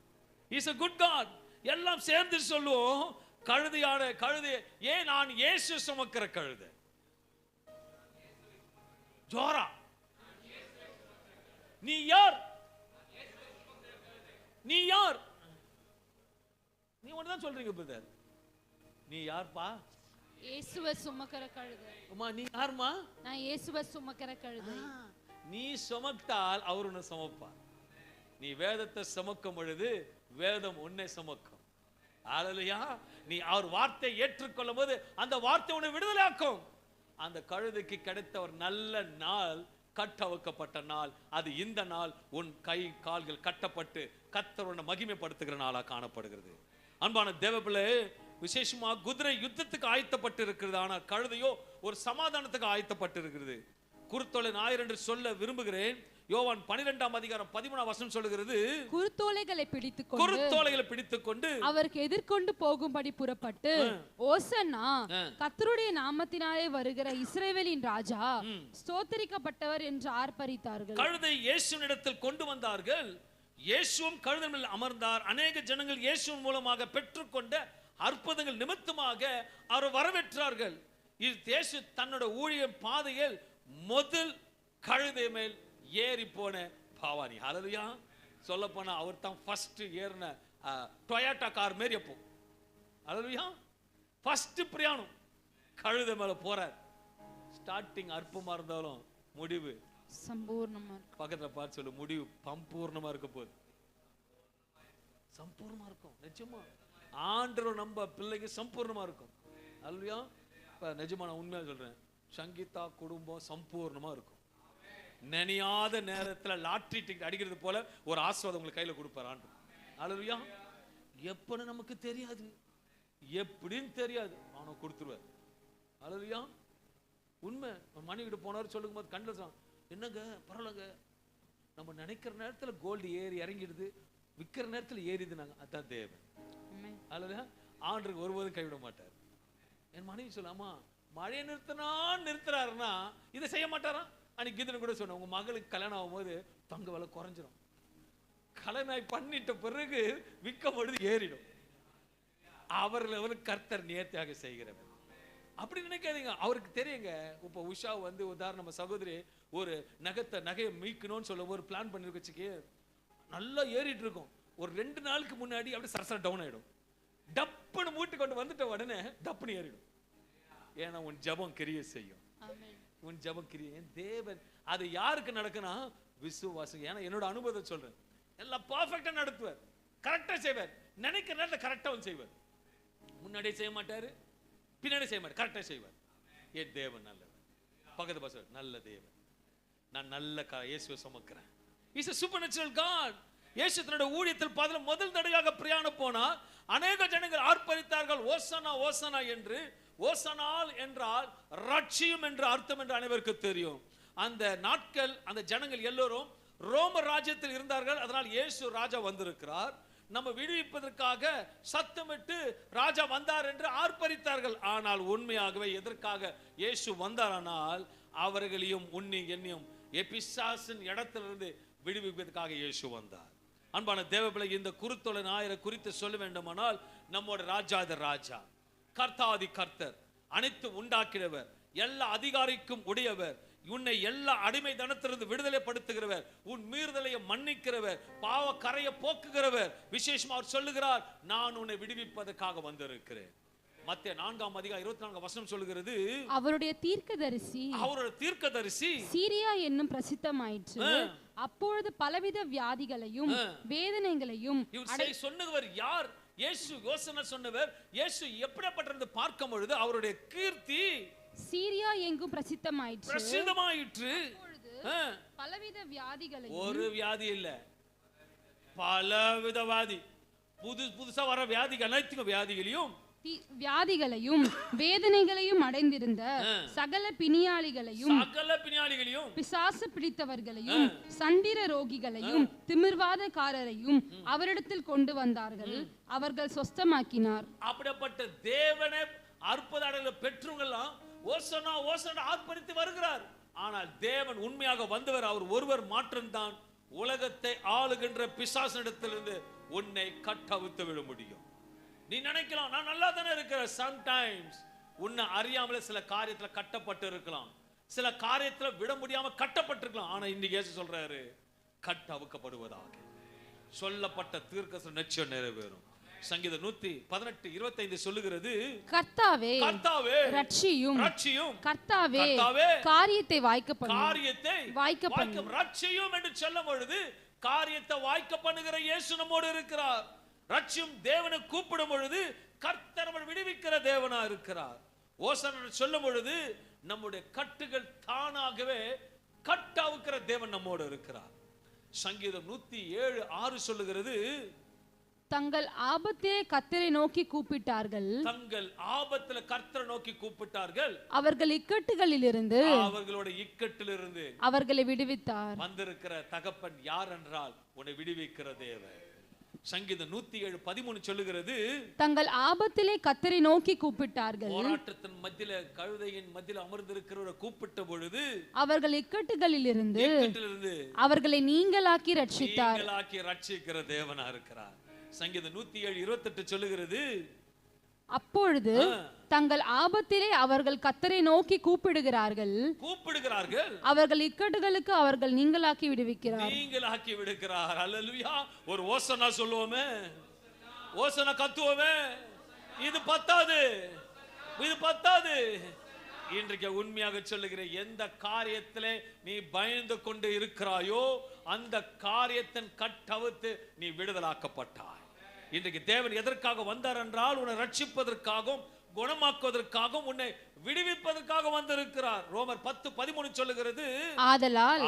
இஸ் a good God. எல்லாம் சேர்ந்து சொல்லுவோம், கழுதையான கழுதை. ஏன் நான் இயேசு சுமக்கிற கழுதை. ஜோரா, நீ யார்? நீ யார்? நீ ஒண்ணுதான் சொல்றீங்க பிரதர். நீ யார்ப்பா? இயேசுவை சுமக்கிற கழுதை. அம்மா நீ யார்மா? நான் இயேசுவை சுமக்கிற கழுதை. நீ சுமத்தால் அவர் உன்னை சுமப்பார். நீ வேதத்தை சுமக்கும் பொழுது வேதம் உன்னை சுமக்கும். அல்லேலூயா. நீ அவர் வார்த்தை ஏற்றுக்கொள்ளும் போது அந்த வார்த்தை உன்னை விடுதலையாக்கும். அந்த கழுதைக்கு கிடைத்த ஒரு நல்ல நாள், கட்டவக்கப்பட்ட நாள், அது இந்த நாள். உன் கை கால்கள் கட்டப்பட்டு கர்த்தர் உன்னை மகிமைப்படுத்துகிற நாளாக காணப்படுகிறது. அன்பான தேவபிள்ளை, விசேஷமா குதிரை யுத்தத்துக்கு ஆயத்தப்பட்டு இருக்கிறது, ஆனால் கழுதையோ ஒரு சமாதானத்துக்கு ஆயத்தப்பட்டு இருக்கிறது. குருத்தோலை ஞாயிறு என்று சொல்ல விரும்புகிறேன். யோவான் 12ஆம் அதிகாரம் 13ஆம் வசனம் சொல்லுகிறது, குருத்தோலைகளை பிடித்துக்கொண்டு அவருக்கு எதிர்கொண்டு போகும்படி புறப்பட்டு, ஓசன்னா கர்த்தருடைய நாமத்தினாலே வருகிற இஸ்ரவேலின் ராஜா ஸ்தோத்திரிக்கப்பட்டவர் என்று ஆர்ப்பரித்தார்கள். கழுதை இயேசுவினிடத்தில் கொண்டு வந்தார்கள். இயேசுவும் கழுதை மேல் அமர்ந்தார். அநேக ஜனங்கள் இயேசுவின் மூலமாக பெற்றுக்கொண்ட அற்புதங்கள் நிமித்தமாக அவர் வரவேற்றார்கள். இயேசு தன்னோட ஊழிய பாதையில் முதல் கழுதை மேல் ஏறி போன பாவானி. ஹல்லேலூயா. சொல்ல போனா அவர் தான் ஃபர்ஸ்ட் ஏறின டொயோட்டா கார் மாரி. அப்போ ஹல்லேலூயா ஃபர்ஸ்ட் பிரயாணம் கழுதை மேல போறார். ஸ்டார்டிங் அற்பமா இருந்தாலும் முடிவு சம்பூர்ணமா. பக்கத்துல பார்த்து சொல்லு, முடிவு சம்பூர்ணமா இருக்க போகுது. சம்பூர்ணமா இருக்கும் நிஜமா. ஆண்டவர் நம்ம பிள்ளைங்க சம்பூர்ணமா இருக்கும். ஹல்லேலூயா. இப்ப நிஜமா நான் உண்மையா சொல்றேன், சங்கீதா குடும்பம் சம்பூர்ணமா இருக்கும். நினையாத நேரத்துல லாட்டரி டிக்கெட் அடிக்கிறது போல ஒரு ஆசீர்வாதம் உங்களுக்கு கையில கொடுப்பார் ஆண்டவர். ஹல்லேலூயா. எப்பன்னு நமக்கு தெரியாது, எப்படின்னு தெரியாது, ஆனா கொடுத்துருவார். ஹல்லேலூயா. உண்மை. மனைவி கிட்ட போனவர் சொல்லும் போது கண்ணில் சொன்னான், என்னங்க பரவாயில்லங்க, நம்ம நினைக்கிற நேரத்துல கோல்டு ஏறி இறங்கிடுது, விற்கிற நேரத்துல ஏறிது. நாங்க அதான் தேவன். ஹல்லேலூயா. ஆண்டருக்கு ஒருபோதும் கைவிட மாட்டார். என் மனைவி சொல்லாமா, மழையை நிறுத்துறாருன்னா இதை செய்ய மாட்டாரா? அன்னைக்கு கீதனை கூட சொன்ன, உங்க மகளுக்கு கல்யாணம் ஆகும்போது தங்க விலை குறைஞ்சிடும், கல்யாணம் பண்ணிட்ட பிறகு விற்கும் பொழுது ஏறிடும். அவர்கள் கர்த்தர் நேர்த்தியாக செய்கிறவர். அப்படி நினைக்காதீங்க. அவருக்கு தெரியுங்க. இப்போ உஷா வந்து உதாரணம் சகோதரி ஒரு நகையை மீட்கணும்னு சொல்ல ஒரு பிளான் பண்ணி வச்சுக்கே, நல்லா ஏறிட்டு இருக்கும். ஒரு 2 நாளுக்கு முன்னாடி அப்படியே சரசர டவுன் ஆயிடும். டப்புன்னு மூட்டு கொண்டு வந்துட்ட உடனே டப்புன்னு ஏறிடும். ஏன்னா உன் ஜபம் கிரிய செய்யும். உன் ஜபம் கிரிய தேவன். அது யாருக்கு நடக்குன்னா விசுவாசம். ஏன்னா என்னோட அனுபவத்தை சொல்றேன், எல்லாம் பர்ஃபெக்டா நடத்துவார், கரெக்டா செய்வார். நினைக்கிற நேரத்துல கரெக்டா செய்வார். முன்னாடியே செய்ய மாட்டாரு, பின்னாடி செய்ய மாட்டார், கரெக்டா செய்வார். ஏன் தேவன் நல்லவர். பக்கத்து பாச நல்ல தேவன். நான் நல்ல இயேசுவை சுமக்கிறேன். Is a supernatural God. இயேசு தன்னுடைய ஊழியத்தில் முதல் தடையாக பிரயாணம் போனார். அநேக ஜனங்கள் ஆர்ப்பரித்தார்கள், ஓசனா ஓசனா என்று. ஓசனால் என்றால் ரட்சியும் என்று அர்த்தம் என்று அனைவருக்கு தெரியும். அந்த நாட்கள் அந்த ஜனங்கள் எல்லோரும் ரோம ராஜ்யத்தில் இருந்தார்கள். அதனால் இயேசு ராஜா வந்திருக்கிறார், நம்ம விடுவிப்பதற்காக சத்தமிட்டு ராஜா வந்தார் என்று ஆர்ப்பரித்தார்கள். ஆனால் உண்மையாகவே எதற்காக இயேசு வந்தாரானால் அவர்களையும் என்னையும் பிசாசின் இடத்திலிருந்து விடுவிப்பதற்காக இயேசு வந்தார். அன்பான தேவபிள்ளை, இந்த குருத்தோலை ஞாயிறு குறித்து சொல்ல வேண்டுமானால் நம்மோட ராஜாதி ராஜா, கர்த்தாதி கர்த்தர், அனைத்து உண்டாக்கினவர், எல்லா அதிகாரிக்கும் உடையவர், உன்னை எல்லா அடிமை தனத்திலிருந்து விடுதலைப்படுத்துகிறவர், உன் மீறுதலை மன்னிக்கிறவர், பாவ கரையை போக்குகிறவர். விசேஷமா அவர் சொல்லுகிறார், நான் உன்னை விடுவிப்பதற்காக வந்திருக்கிறேன். மத்தேயு 4ஆம் அதிகாரம் 24ஆம் வசனம் சொல்லுகிறது, அவருடைய தீர்க்கதரிசி சீரியா என்னும் பிரசித்தமாயிற்று, அப்பொழுது பலவித வியாதிகளையும் வேதனைகளையும் இவர் சொன்னவர் யார்? இயேசு. யோசனை சொன்னவர் இயேசு. எப்படிப்பட்டது பார்க்கும் பொழுது அவருடைய கீர்த்தி சீரியா எங்கும் பிரசித்தமாயிற்று. பலவித வியாதிகளையும், ஒரு வியாதி இல்ல, பலவித வியாதி, புதுசா வர வியாதிகள், அனைத்து வியாதிகளையும் வேதனைகளையும் அடைந்திருந்த சகல பிணியாளிகளையும் பிசாசு பிடித்தவர்களையும் சந்திர ரோகிகளையும் திமிர்வாதக்காரரையும் அவரிடத்தில் கொண்டு வந்தார்கள். அவர்கள் சொஸ்தமாக்கினார். அப்படிப்பட்ட தேவனை அற்புதங்களை பெற்றவங்கெல்லாம் ஓசனா ஓசனா ஆர்ப்பரித்து வருகிறார். ஆனால் தேவன் உண்மையாக வந்தவர் அவர் ஒருவர் மாற்றம்தான் உலகத்தை ஆளுகின்ற பிசாசினிடத்திலிருந்து உன்னை கட்டவிழ்த்து விட முடியும். நீ நினைக்கலாம் நான் நல்லா தானே இருக்கிறேன். சம்டைம்ஸ் உன்னை அறியாமல சில காரியத்துல கட்டப்பட்டு இருக்கலாம், சில காரியத்துல விட முடியாம கட்டப்பட்டிருக்கலாம். ஆனா இன்னைக்கு இயேசு சொல்றாரு கட்ட அவுக்கப்படுவதாக. சொல்லப்பட்ட தீர்க்கதரிசனம் நிச்சயம் நிறைவேறும். சங்கீதம் 118:25 சொல்லுகிறது, கர்த்தாவே கர்த்தாவே ரட்சியும், ரட்சியும், கர்த்தாவே காரியத்தை வாய்க்க பண்ணும், ரட்சியும் என்று சொல்லும் பொழுது காரியத்தை வாய்க்க பண்ணுகிற இயேசு நம்மோடு இருக்கிறார். ரட்சியும் தேவனை கூப்பிடும் பொழுது கர்த்தர் நம்மை விடுவிக்கிற தேவனா இருக்கிறார். ஓசனை சொல்லும் பொழுது நம்முடைய கட்டுகள் தானாகவே கட்டாவுக்கிற தேவன் நம்மோடு இருக்கிறார். சங்கீதம் 107:6 சொல்லுகிறது, தங்கள் ஆபத்திலே கர்த்தரை நோக்கி கூப்பிட்டார்கள், தங்கள் ஆபத்திலே கர்த்தரை நோக்கி கூப்பிட்டார்கள், அவர்கள் இக்கட்டுகளிலிருந்து, அவர்களோட இக்கட்டிலிருந்து அவர்களை விடுவித்தார். வந்திருக்கிற தகப்பன் யார் என்றால் உன்னை விடுவிக்கிற தேவன். சங்கீதம் 107:13 சொல்லுகிறது, தங்கள் ஆபத்திலே கர்த்தரை நோக்கி கூப்பிட்டார்கள், போராட்டத்தின் மத்தியில கழுதையின் மத்தியில அமர்ந்திருக்கிறவரை கூப்பிட்ட பொழுது அவர்கள் இக்கட்டுகளிலிருந்து அவர்களை நீங்களாக்கி ரட்சித்தார். நீங்களாக்கி ரட்சிக்கிற தேவனா இருக்கிறார். சங்கீதம் 107:28 சொல்லுகிறது, அப்பொழுது தங்கள் ஆபத்திலே அவர்கள் கர்த்தரை நோக்கி கூப்பிடுகிறார்கள், அவர்கள் இக்கட்டுகளுக்கு அவர்கள் நீங்களாக்கி விடுவிக்கிறார். நீங்களாக்கி விடுகிறார். அல்லேலூயா. ஒரு ஓசனா சொல்லுவோமே, ஓசனா கத்துவோமே, இது பத்தாது, இது பத்தாது. இன்றைக்கு உண்மையாக சொல்லுகிற எந்த காரியத்திலே நீ பயந்து கொண்டு இருக்கிறாயோ அந்த காரியத்தின் கட்டவுத்து நீ விடுதலாக்கப்பட்டாய். இன்றைக்கு தேவன் எதற்காக வந்தார் என்றால் உன்னை ரட்சிப்பதற்காகவும் குணமாக்குவதற்காகவும் உன்னை விடுவிப்பதற்காக வந்திருக்கிறார். ரோமர் 10:13 சொல்லுகிறது, ஆதலால்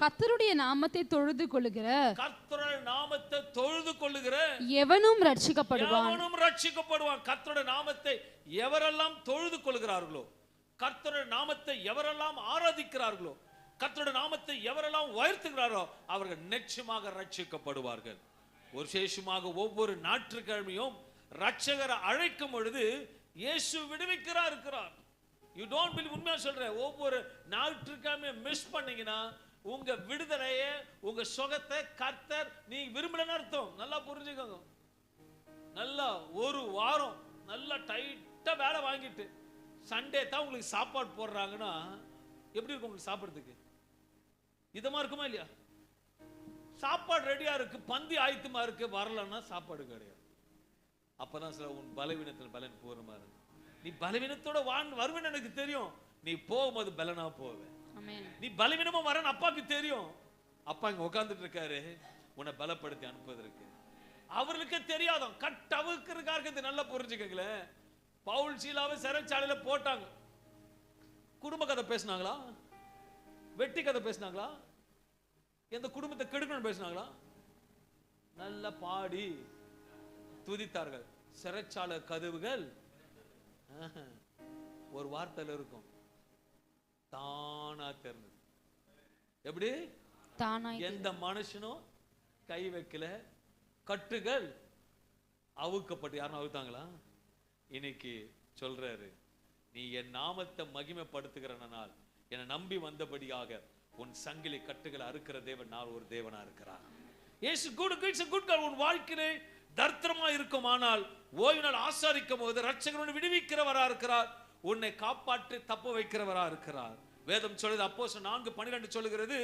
கர்த்தருடைய நாமத்தை தொழுது கொள்ளுகிற, கர்த்தருடைய நாமத்தை தொழுது கொள்ளுகிற எவனும் ரட்சிக்கப்படுவான், எவனும் ரட்சிக்கப்படுவான். கர்த்தருடைய நாமத்தை எவரெல்லாம் தொழுது கொள்கிறார்களோ, கர்த்தருடைய நாமத்தை எவரெல்லாம் ஆராதிக்கிறார்களோ, கர்த்தருடைய நாமத்தை எவரெல்லாம் உயர்த்துகிறாரோ அவர்கள் நிச்சயமாக ரட்சிக்கப்படுவார்கள். ஒரு விசேஷமாக ஒவ்வொரு ஞாயிற்றுக்கிழமையும் ரட்சகரை அழைக்கும் பொழுது இயேசு விடுவிக்கிறார் இருக்கிறார். You don't believe. உண்மையா சொல்றேன், ஒவ்வொரு ஞாயிற்றுக்கிழமையும் மிஸ் பண்ணீங்கன்னா உங்க விடுதலையே உங்க சுகத்தை கர்த்தர் நீ விரும்பலன்னு அர்த்தம். நல்லா புரிஞ்சுக்கோங்க. நல்லா ஒரு வாரம் நல்லா டைட்டா வேலை வாங்கிட்டு சண்டே தான் உங்களுக்கு சாப்பாடு போடுறாங்கன்னா எப்படி இருக்கும் உங்களுக்கு சாப்பிடுறதுக்கு? இதமா இருக்குமா இல்லையா? சாப்பாடு ரெடியா இருக்கு, பந்தி ஆயத்தமா இருக்கு, வரலன்னா சாப்பாடு கிடையாது. அப்பதான் சில உன் பலவீனத்தில் பலன் பூர்ணமா இருக்கு. நீ பலவீனத்தோட வருவேன்னு எனக்கு தெரியும். நீ போகும்போது பலனா போவே. நீ பலவீனமா வரன்னு அப்பாக்கு தெரியும். அப்பா இங்க உட்கார்ந்துட்டு இருக்காரு உன்னை பலப்படுத்தி அனுப்புவதற்கு. அவர்களுக்கு தெரியாதான் கட்டவுக்கிறதுக்காக. நல்லா புரிஞ்சுக்கங்களேன். பவுல் சீலாவை சிறைச்சாலையில போட்டாங்க. குடும்ப கதை பேசினாங்களா? வெட்டி கதை பேசினாங்களா? எந்த குடும்பத்தை கெடுக்கணும்னு பேசினாங்களா? நல்ல பாடி துதித்தார்கள். சிறைச்சாலை கதவுகள் ஒரு வார்த்தையில இருக்கும், தானா திறந்தது. எப்படி? தானா. எந்த மனுஷனும் கை வைக்கல. கட்டுகள் அவுக்கப்பட்டு. யாரும் அவுத்தாங்களா? இன்னைக்கு சொல்றாரு, நீ என் நாமத்தை மகிமைப்படுத்துகிறனால் என்னை நம்பி வந்தபடியாக உன் சங்கிலி கட்டுகளை அறுக்கிற தேவன் நான் ஒரு தேவனா இருக்கிறார். இயேசு குட் உன் வாழ்க்கையிலே தர்த்தரமா இருக்குமானால் ஓய்வு நாள் ஆசாரிக்கும் போது ரட்சகர் விடுவிக்கிறவரா இருக்கிறார், உன்னை காப்பாற்றி தப்ப வைக்கிறவரா இருக்கிறார். வேதம் சொல்லுது, அப்போஸ்தலர் 4:12 சொல்லுகிறது,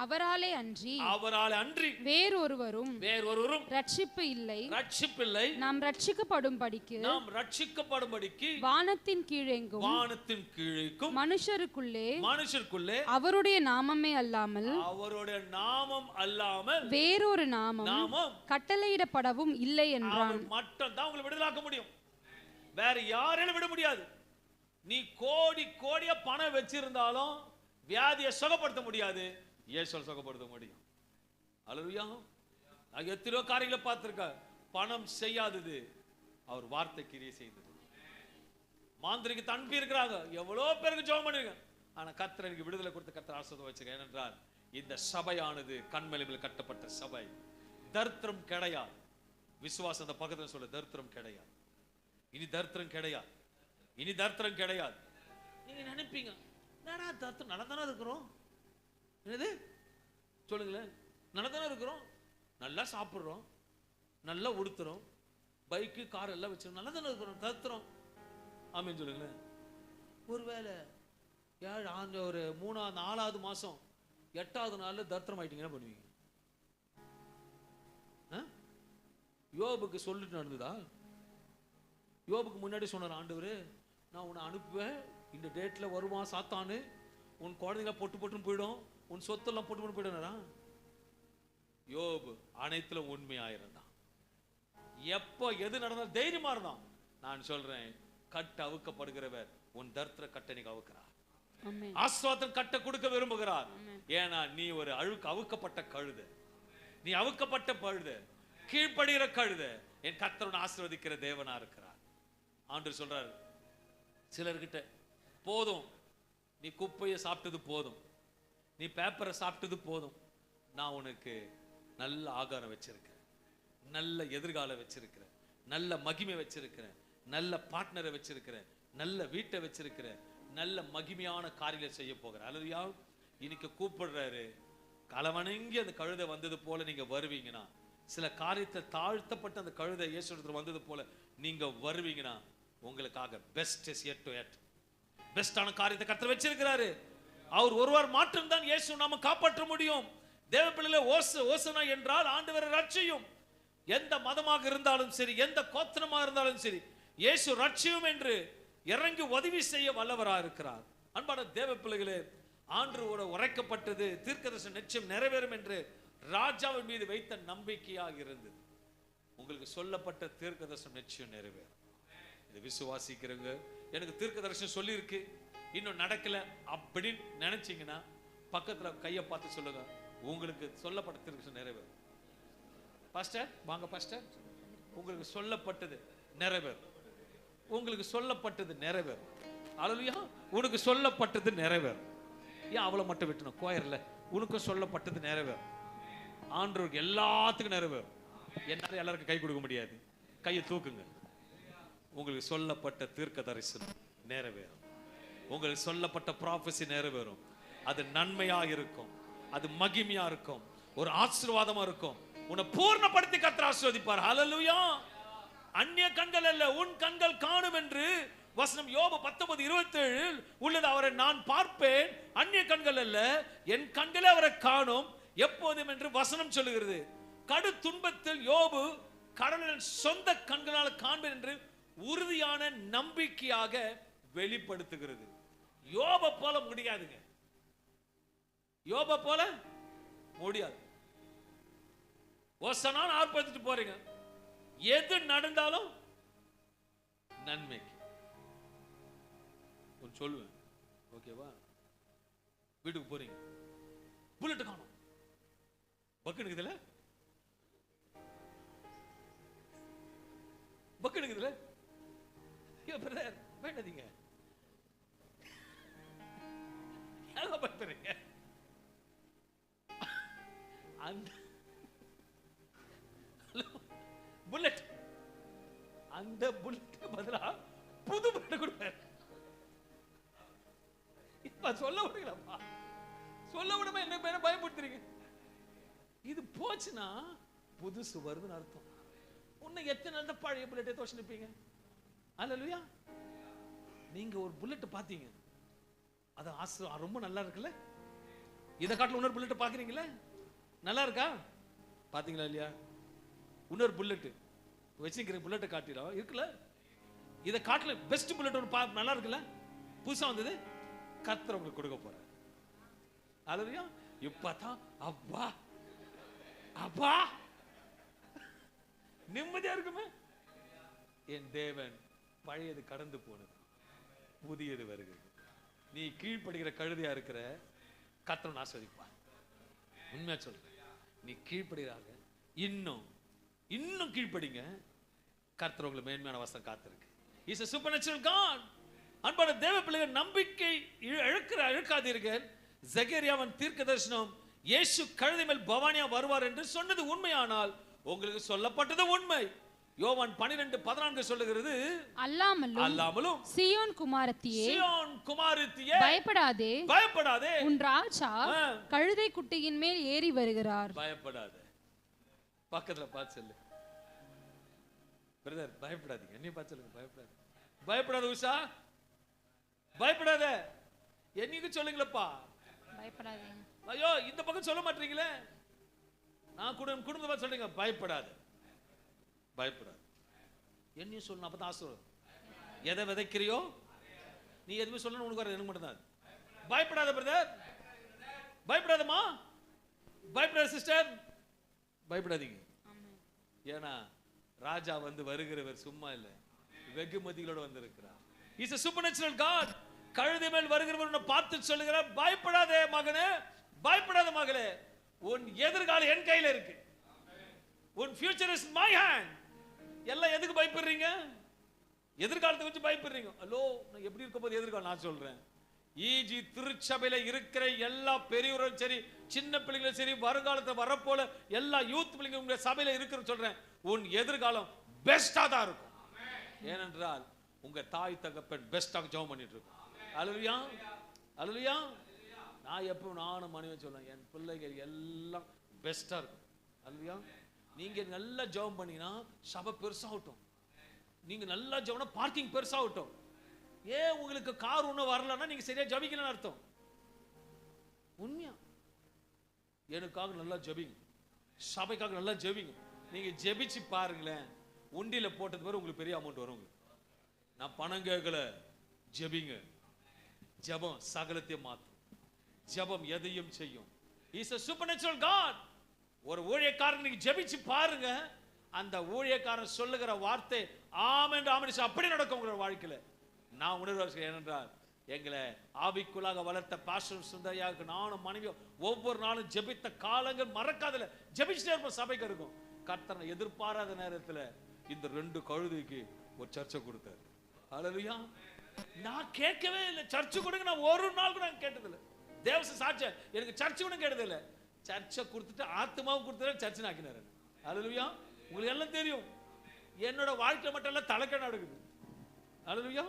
அவராலே அன்றி வேறொருவரும் ரட்சிப்பு இல்லை. நாம் ரட்சிக்கப்படும்படிக்கு வானத்தின் கீழெங்கும் மனுஷருக்குள்ளே அவருடைய நாமமே அல்லாமல் வேறொரு நாமம் கட்டளையிடப்படவும் இல்லை என்றான். மட்டும் தான் உங்களை விடுதலாக்க முடியும், வேற யாரையும் விட முடியாது. நீ கோடியா பணம் வச்சிருந்தாலும் வியாதியை சுகப்படுத்த முடியாது, இயேசுவால் சுகப்படுத்த முடியும். அல்லேலூயா. நான் எத்தனையோ காரியங்களை பார்த்திருக்கேன், பணம் செய்யாதது அவர் வார்த்தை கிரியை செய்தது. மாந்திரிகத்தை அனுப்பி இருக்கிறாங்க, எவ்வளோ பேருக்கு ஜெபம் பண்ணிருக்கேன், ஆனா கர்த்தர் எனக்கு விடுதலை கொடுத்து கர்த்தர் ஆசீர்வாதம் வச்சிருக்கேன். ஏனென்றால் இந்த சபையானது கண்மலையில் கட்டப்பட்ட சபை, தரித்திரம் கிடையாது. விசுவாசம் அந்த பக்கத்துல சொல்ல, தரித்திரம் கிடையாது, இனி தரித்திரம் கிடையாது, இனி தரித்திரம் கிடையாது. நீங்க நினைப்பீங்க, என்னடா தரித்திரம், நல்லா தானே இருக்கிறோம், என்னது சொல்லுங்களேன், நல்லா தானே இருக்கிறோம், நல்லா சாப்பிட்றோம், நல்லா உடுத்துறோம், பைக்கு கார் எல்லாம் வச்சிருக்கோம், நல்லா தானே இருக்கிறோம், தரித்திரம் ஆமீன் சொல்லுங்களேன். ஒருவேளை ஒரு 3ஆவது 4ஆவது மாசம் 8ஆவது நாள்ல தரித்திரம் ஆயிட்டீங்கன்னா பண்ணுவீங்க? யோபுக்கு சொல்லிட்டு நடந்ததா? யோபுக்கு முன்னாடி சொன்னார் ஆண்டவரு, நான் உன்னை அனுப்புவேன், இந்த டேட்ல வருவான் சாத்தானு, உன் குழந்தைங்க பொட்டுன்னு போயிடும், உன் சொத்தெல்லாம் பொட்டு போயிடுனா? யோபு அனைத்துல உண்மையாயிருந்தான். எப்போ எது நடந்தாலும் தைரியமா இருந்தான். நான் சொல்றேன், கட்ட அவுக்கப்படுகிறவர் உன் தரித்திர கட்டை அவுக்கிறார், ஆசீர்வாதம் கட்ட கொடுக்க விரும்புகிறார். ஏன்னா நீ ஒரு அவுக்கப்பட்ட கழுதை, நீ அவுக்கப்பட்ட பழுது, கீழ்ப்படுகிற கழுதை, என் கர்த்தருடன் ஆசீர்வதிக்கிற தேவனா இருக்கிறார். ஆண்டவர் சொல்றாரு சிலர்கிட்ட, போதும் நீ குப்பையை சாப்பிட்டது போதும், நீ பேப்பரை சாப்பிட்டது போதும், நான் உனக்கு நல்ல ஆகாரம் வச்சிருக்கிறேன், நல்ல எதிர்காலம் வச்சிருக்கிறேன், நல்ல மகிமை வச்சிருக்கிறேன், நல்ல பார்ட்னரை வச்சிருக்கிறேன், நல்ல வீட்டை வச்சிருக்கிறேன், நல்ல மகிமையான காரியங்களை செய்ய போகிறேன். அல்லது இன்னைக்கு கூப்பிடுறாரு, களவணங்கி அந்த கழுதை வந்தது போல நீங்க வருவீங்கன்னா, சில காரியத்தை தாழ்த்தப்பட்ட அந்த கழுதை இயேசு வந்தது போல நீங்க வருவீங்கன்னா, உங்களுக்காக best is yet to yet, பெஸ்டான காரியத்தை கர்த்தர் வச்சிருக்கிறாரு. அவர் ஒருவர் மாற்றம் தான் இயேசு நாம காப்பாற்ற முடியும். தேவ பிள்ளைகளே, ஓசனா என்றால் ஆண்டவரை ரட்சியும். எந்த மதமாக இருந்தாலும் சரி, எந்த கோத்திரமாக இருந்தாலும் சரி, இயேசு ரட்சியும் என்று இறங்கி உதவி செய்ய வல்லவராக இருக்கிறார். அன்பான தேவ பிள்ளைகளே, ஆண்டவரோட உரைக்கப்பட்டது தீர்க்கதரிசன நிச்சயம் நிறைவேறும் என்று ராஜாவின் மீது வைத்த நம்பிக்கையாக இருந்தது. உங்களுக்கு சொல்லப்பட்ட தீர்க்கதரிசனம் நிச்சயம் நிறைவேறும். இதை விசுவாசிக்கிறவங்க, எனக்கு தீர்க்கதரிசனம் சொல்லி இருக்கு இன்னும் நடக்கல அப்படின்னு நினைச்சீங்கன்னா, பக்கத்துல கையை பார்த்து சொல்லுங்க, உங்களுக்கு சொல்லப்பட்ட தீர்க்கதரிசனம் நிறைவேறும். பாஸ்டர் வாங்க பாஸ்டர், உங்களுக்கு சொல்லப்பட்டது நிறைவேறும், உங்களுக்கு சொல்லப்பட்டது நிறைவேறும். அல்லேலூயா. உனக்கு சொல்லப்பட்டது நிறைவேறும். ஏன் அவளை மட்டும் விட்டணும் கோயர்ல? உனக்கு சொல்லப்பட்டது நிறைவேறும். ஆண்டவருக்கு எல்லாத்துக்கும் நிறைவேறும். என்னால எல்லாருக்கும் கை கொடுக்க முடியாது, கையை தூக்குங்க. உங்களுக்கு சொல்லப்பட்ட தீர்க்க தரிசனம் நிறைவேறும், உங்களுக்கு சொல்லப்பட்ட ப்ராஃபஸி நிறைவேறும். அது நன்மையா இருக்கும், அது மகிமையா இருக்கும், ஒரு ஆசீர்வாதமா இருக்கும். உன்னை பூர்ணப்படுத்தி கர்த்தர் ஆசீர்வதிப்பார். ஹல்லேலூயா. அந்நிய கண்கள் அல்ல, உன் கண்கள் காணும் என்று வசனம் யோபு 19:27 உள்ளது. அவரை நான் பார்ப்பேன், அந்நிய கண்கள் அல்ல, என் கண்களே அவரை காணும் எப்போதும் என்று வசனம் சொல்லுகிறது. கடு துன்பத்தில் யோபு கடவுளின் சொந்த கண்களால் காண்பேன் என்று உறுதியான நம்பிக்கையாக வெளிப்படுத்துகிறது. யோபை போல முடியாதுங்க, யோபை போல முடியாது. ஓசனான்னு ஆர்ப்பரிச்சுட்டு போறீங்க, எது நடந்தாலும் நன்மைக்கு சொல்லுவேன். ஓகேவா? வீட்டுக்கு போறீங்க, புல்லட் காணும், பக்குனுக்குதுல பக்குனுக்குதுல வேண்டாதீங்க, பத்துறீங்க. அந்த புல்லட், அந்த புல்லட் பதிலா புது புல்லட் கொடுப்பாரு. இப்ப சொல்ல விடுங்களா, சொல்ல விடாம என்ன பேரை பயப்படுத்துறீங்க? இது போச்சுன்னா புதுசு வருதுன்னு அர்த்தம். உன்னை எத்தனை நாள் பழைய புல்லட்டை தோச்சு நிற்பீங்க? அல்லேலூயா. நீங்க ஒரு புல்லட் பாத்தீங்க, அது ரொம்ப நல்லா இருக்குல்ல, இதை காட்டில இன்னொரு புல்லட் பாக்குறீங்களா? நல்லா இருக்கா? பாத்தீங்களா இல்லையா? இன்னொரு புல்லட் வச்சிருக்கிற புல்லட்டை காட்டிடும் இருக்குல்ல, இதை காட்டில பெஸ்ட் புல்லட் ஒன்று நல்லா இருக்குல்ல, புதுசா வந்தது, கர்த்தர் உங்களுக்கு கொடுக்க போற. அல்லேலூயா. இப்பதான் அப்பா அப்பா நிம்மதியா இருக்குமே. என் தேவன் பழையது கடந்து போனது, புதியது வருகிறது. நீ கீழ்ப்படுகிற கழுதையா இருக்கிற, கர்த்தர் ஆசீர்வதிப்பார். உண்மையா சொல்றேன், நீ கீழ்ப்படுகிறாங்க, இன்னும் இன்னும் கீழ்ப்படிங்க, கர்த்தர் உங்களுக்கு மேன்மையான வசனம் காத்திருக்கு. Is a supernatural God. அன்பான தேவ பிள்ளைகள், நம்பிக்கை இழக்காதீர்கள். ஜெகரியாவின் தீர்க்கதரிசனம் இயேசு கழுதை மேல் பவானியா வருவார் என்று சொன்னது உண்மையானால் உங்களுக்கு சொல்லப்பட்டது உண்மை. யோவான் 12:14 சொல்லுகிறது, அல்லாமலும் சீயோன் குமாரத்தியே பயப்படாதே, உன் ராஜா கழுதை குட்டியின் மேல் ஏறி வருகிறார். பயப்படாதே. பக்கத்துல பார்த்து சொல்லு, பிரதர் பயப்படாதீங்க. என்னைய பார்த்து சொல்லுங்க, பயப்படாத. பயப்படாத உஷா, பயப்படாத. என்னைக்கு சொல்லுங்களப்பா, பயப்படாதே. ஐயோ இந்த பக்கம் சொல்ல மாட்டீங்களே. நான் குடும்பத்தை பார்த்து சொல்றீங்க, பயப்படாத, பயப்படாது. என்னையும் சொல்லணும், அப்பதான் ஆசீர்வாதம். எதை விதைக்கிறியோ நீ எதுவுமே சொல்லணும், உனக்கு வர எனக்கு மட்டும்தான். பயப்படாத பிரதர், பயப்படாதம்மா, பயப்படாத சிஸ்டர், பயப்படாதீங்க. ஏன்னா ராஜா வந்து வருகிறவர் சும்மா இல்ல, வெகுமதிகளோட வந்திருக்கிறார். Is a supernatural God. கழுதை மேல் வருகிறவர் உன்னை பார்த்து சொல்லுகிறார், பயப்படாதே மகனே, பயப்படாத மகளே, உன் எதிர்காலம் என் கையில இருக்கு. உன் future is my hand. எல்லாம் எதுக்கு பயப்படுறீங்க? எதிர்காலத்தை வச்சு பயப்படுறீங்க. ஹலோ, நான் எப்படி இருக்க போது எதிர்காலம் நான் சொல்றேன். ஈஜி திருச்சபையில இருக்கிற எல்லா பெரியவரும் சரி, சின்ன பிள்ளைகளும் சரி, வருங்காலத்தை வரப்போல எல்லா யூத் பிள்ளைங்க உங்க சபையில இருக்கிற சொல்றேன், உன் எதிர்காலம் பெஸ்டா தான் இருக்கும். ஏனென்றால் உங்க தாய் தகப்பன் பெஸ்டாக ஜெபம் பண்ணிட்டு இருக்கும். அல்லேலூயா, அல்லேலூயா. நான் எப்பவும் நானும் மனைவி சொல்றேன், என் பிள்ளைகள் எல்லாம் பெஸ்டா இருக்கும். அல்லேலூயா. நீங்க நல்லா ஜெபம் பண்ணீங்கன்னா சபை பெருசாகட்டும். நீங்க நல்லா ஜெபம்னா பார்க்கிங் பெருசாகட்டும். ஏன் உங்களுக்கு கார் ஒன்றும் வரலன்னா நீங்க சரியா ஜெபிக்கலன்னு அர்த்தம். உண்மையா எனக்காக நல்லா ஜெபிங்க, சபைக்காக நல்லா ஜெபிங்க. நீங்க ஜெபிச்சு பாருங்களேன், உண்டியில போட்டது வரை உங்களுக்கு பெரிய அமௌண்ட் வரும். நான் பணம் கேட்கல, ஜெபிங்க. ஜெபம் சகலத்தையும் மாற்றும், ஜெபம் எதையும் செய்யும். Is a supernatural God. ஒரு ஊழியக்காரன் நீங்க ஜெபிச்சு பாருங்க, அந்த ஊழியக்காரன் சொல்லுகிற வார்த்தை ஆமென் ஆமென் அப்படி நடக்கும் உங்களோட வாழ்க்கையில. நான் உணர்வு ஏனென்றால் எங்களை ஆவிக்குள்ளாக வளர்த்த பாஸ்டர் சுந்தரியாவுக்கு நானும் மனைவியும் ஒவ்வொரு நாளும் ஜெபித்த காலங்கள் மறக்காதல, ஜெபிச்சுட்டே இருப்போம். சபைக்கு இருக்கும். கர்த்தனை எதிர்பாராத நேரத்துல இந்த 2 கழுதைக்கு ஒரு சர்ச்சை கொடுத்தாரு. அல்லேலூயா. நான் கேட்கவே இல்லை, சர்ச்சை கொடுங்க நான் ஒரு நாள் கூட கேட்டதில்லை. தேவச சாட்சி எனக்கு சர்ச்சை கூட கேட்டதில்லை. சர்ச்சை கொடுத்துட்டு ஆத்மாவும் கொடுத்துட்டு சர்ச்சை ஆக்கினாரு. அல்லேலூயா. உங்களுக்கு எல்லாம் தெரியும், என்னோட வாழ்க்கை மட்டும் எல்லாம் தலைக்க நடக்குது. அல்லேலூயா.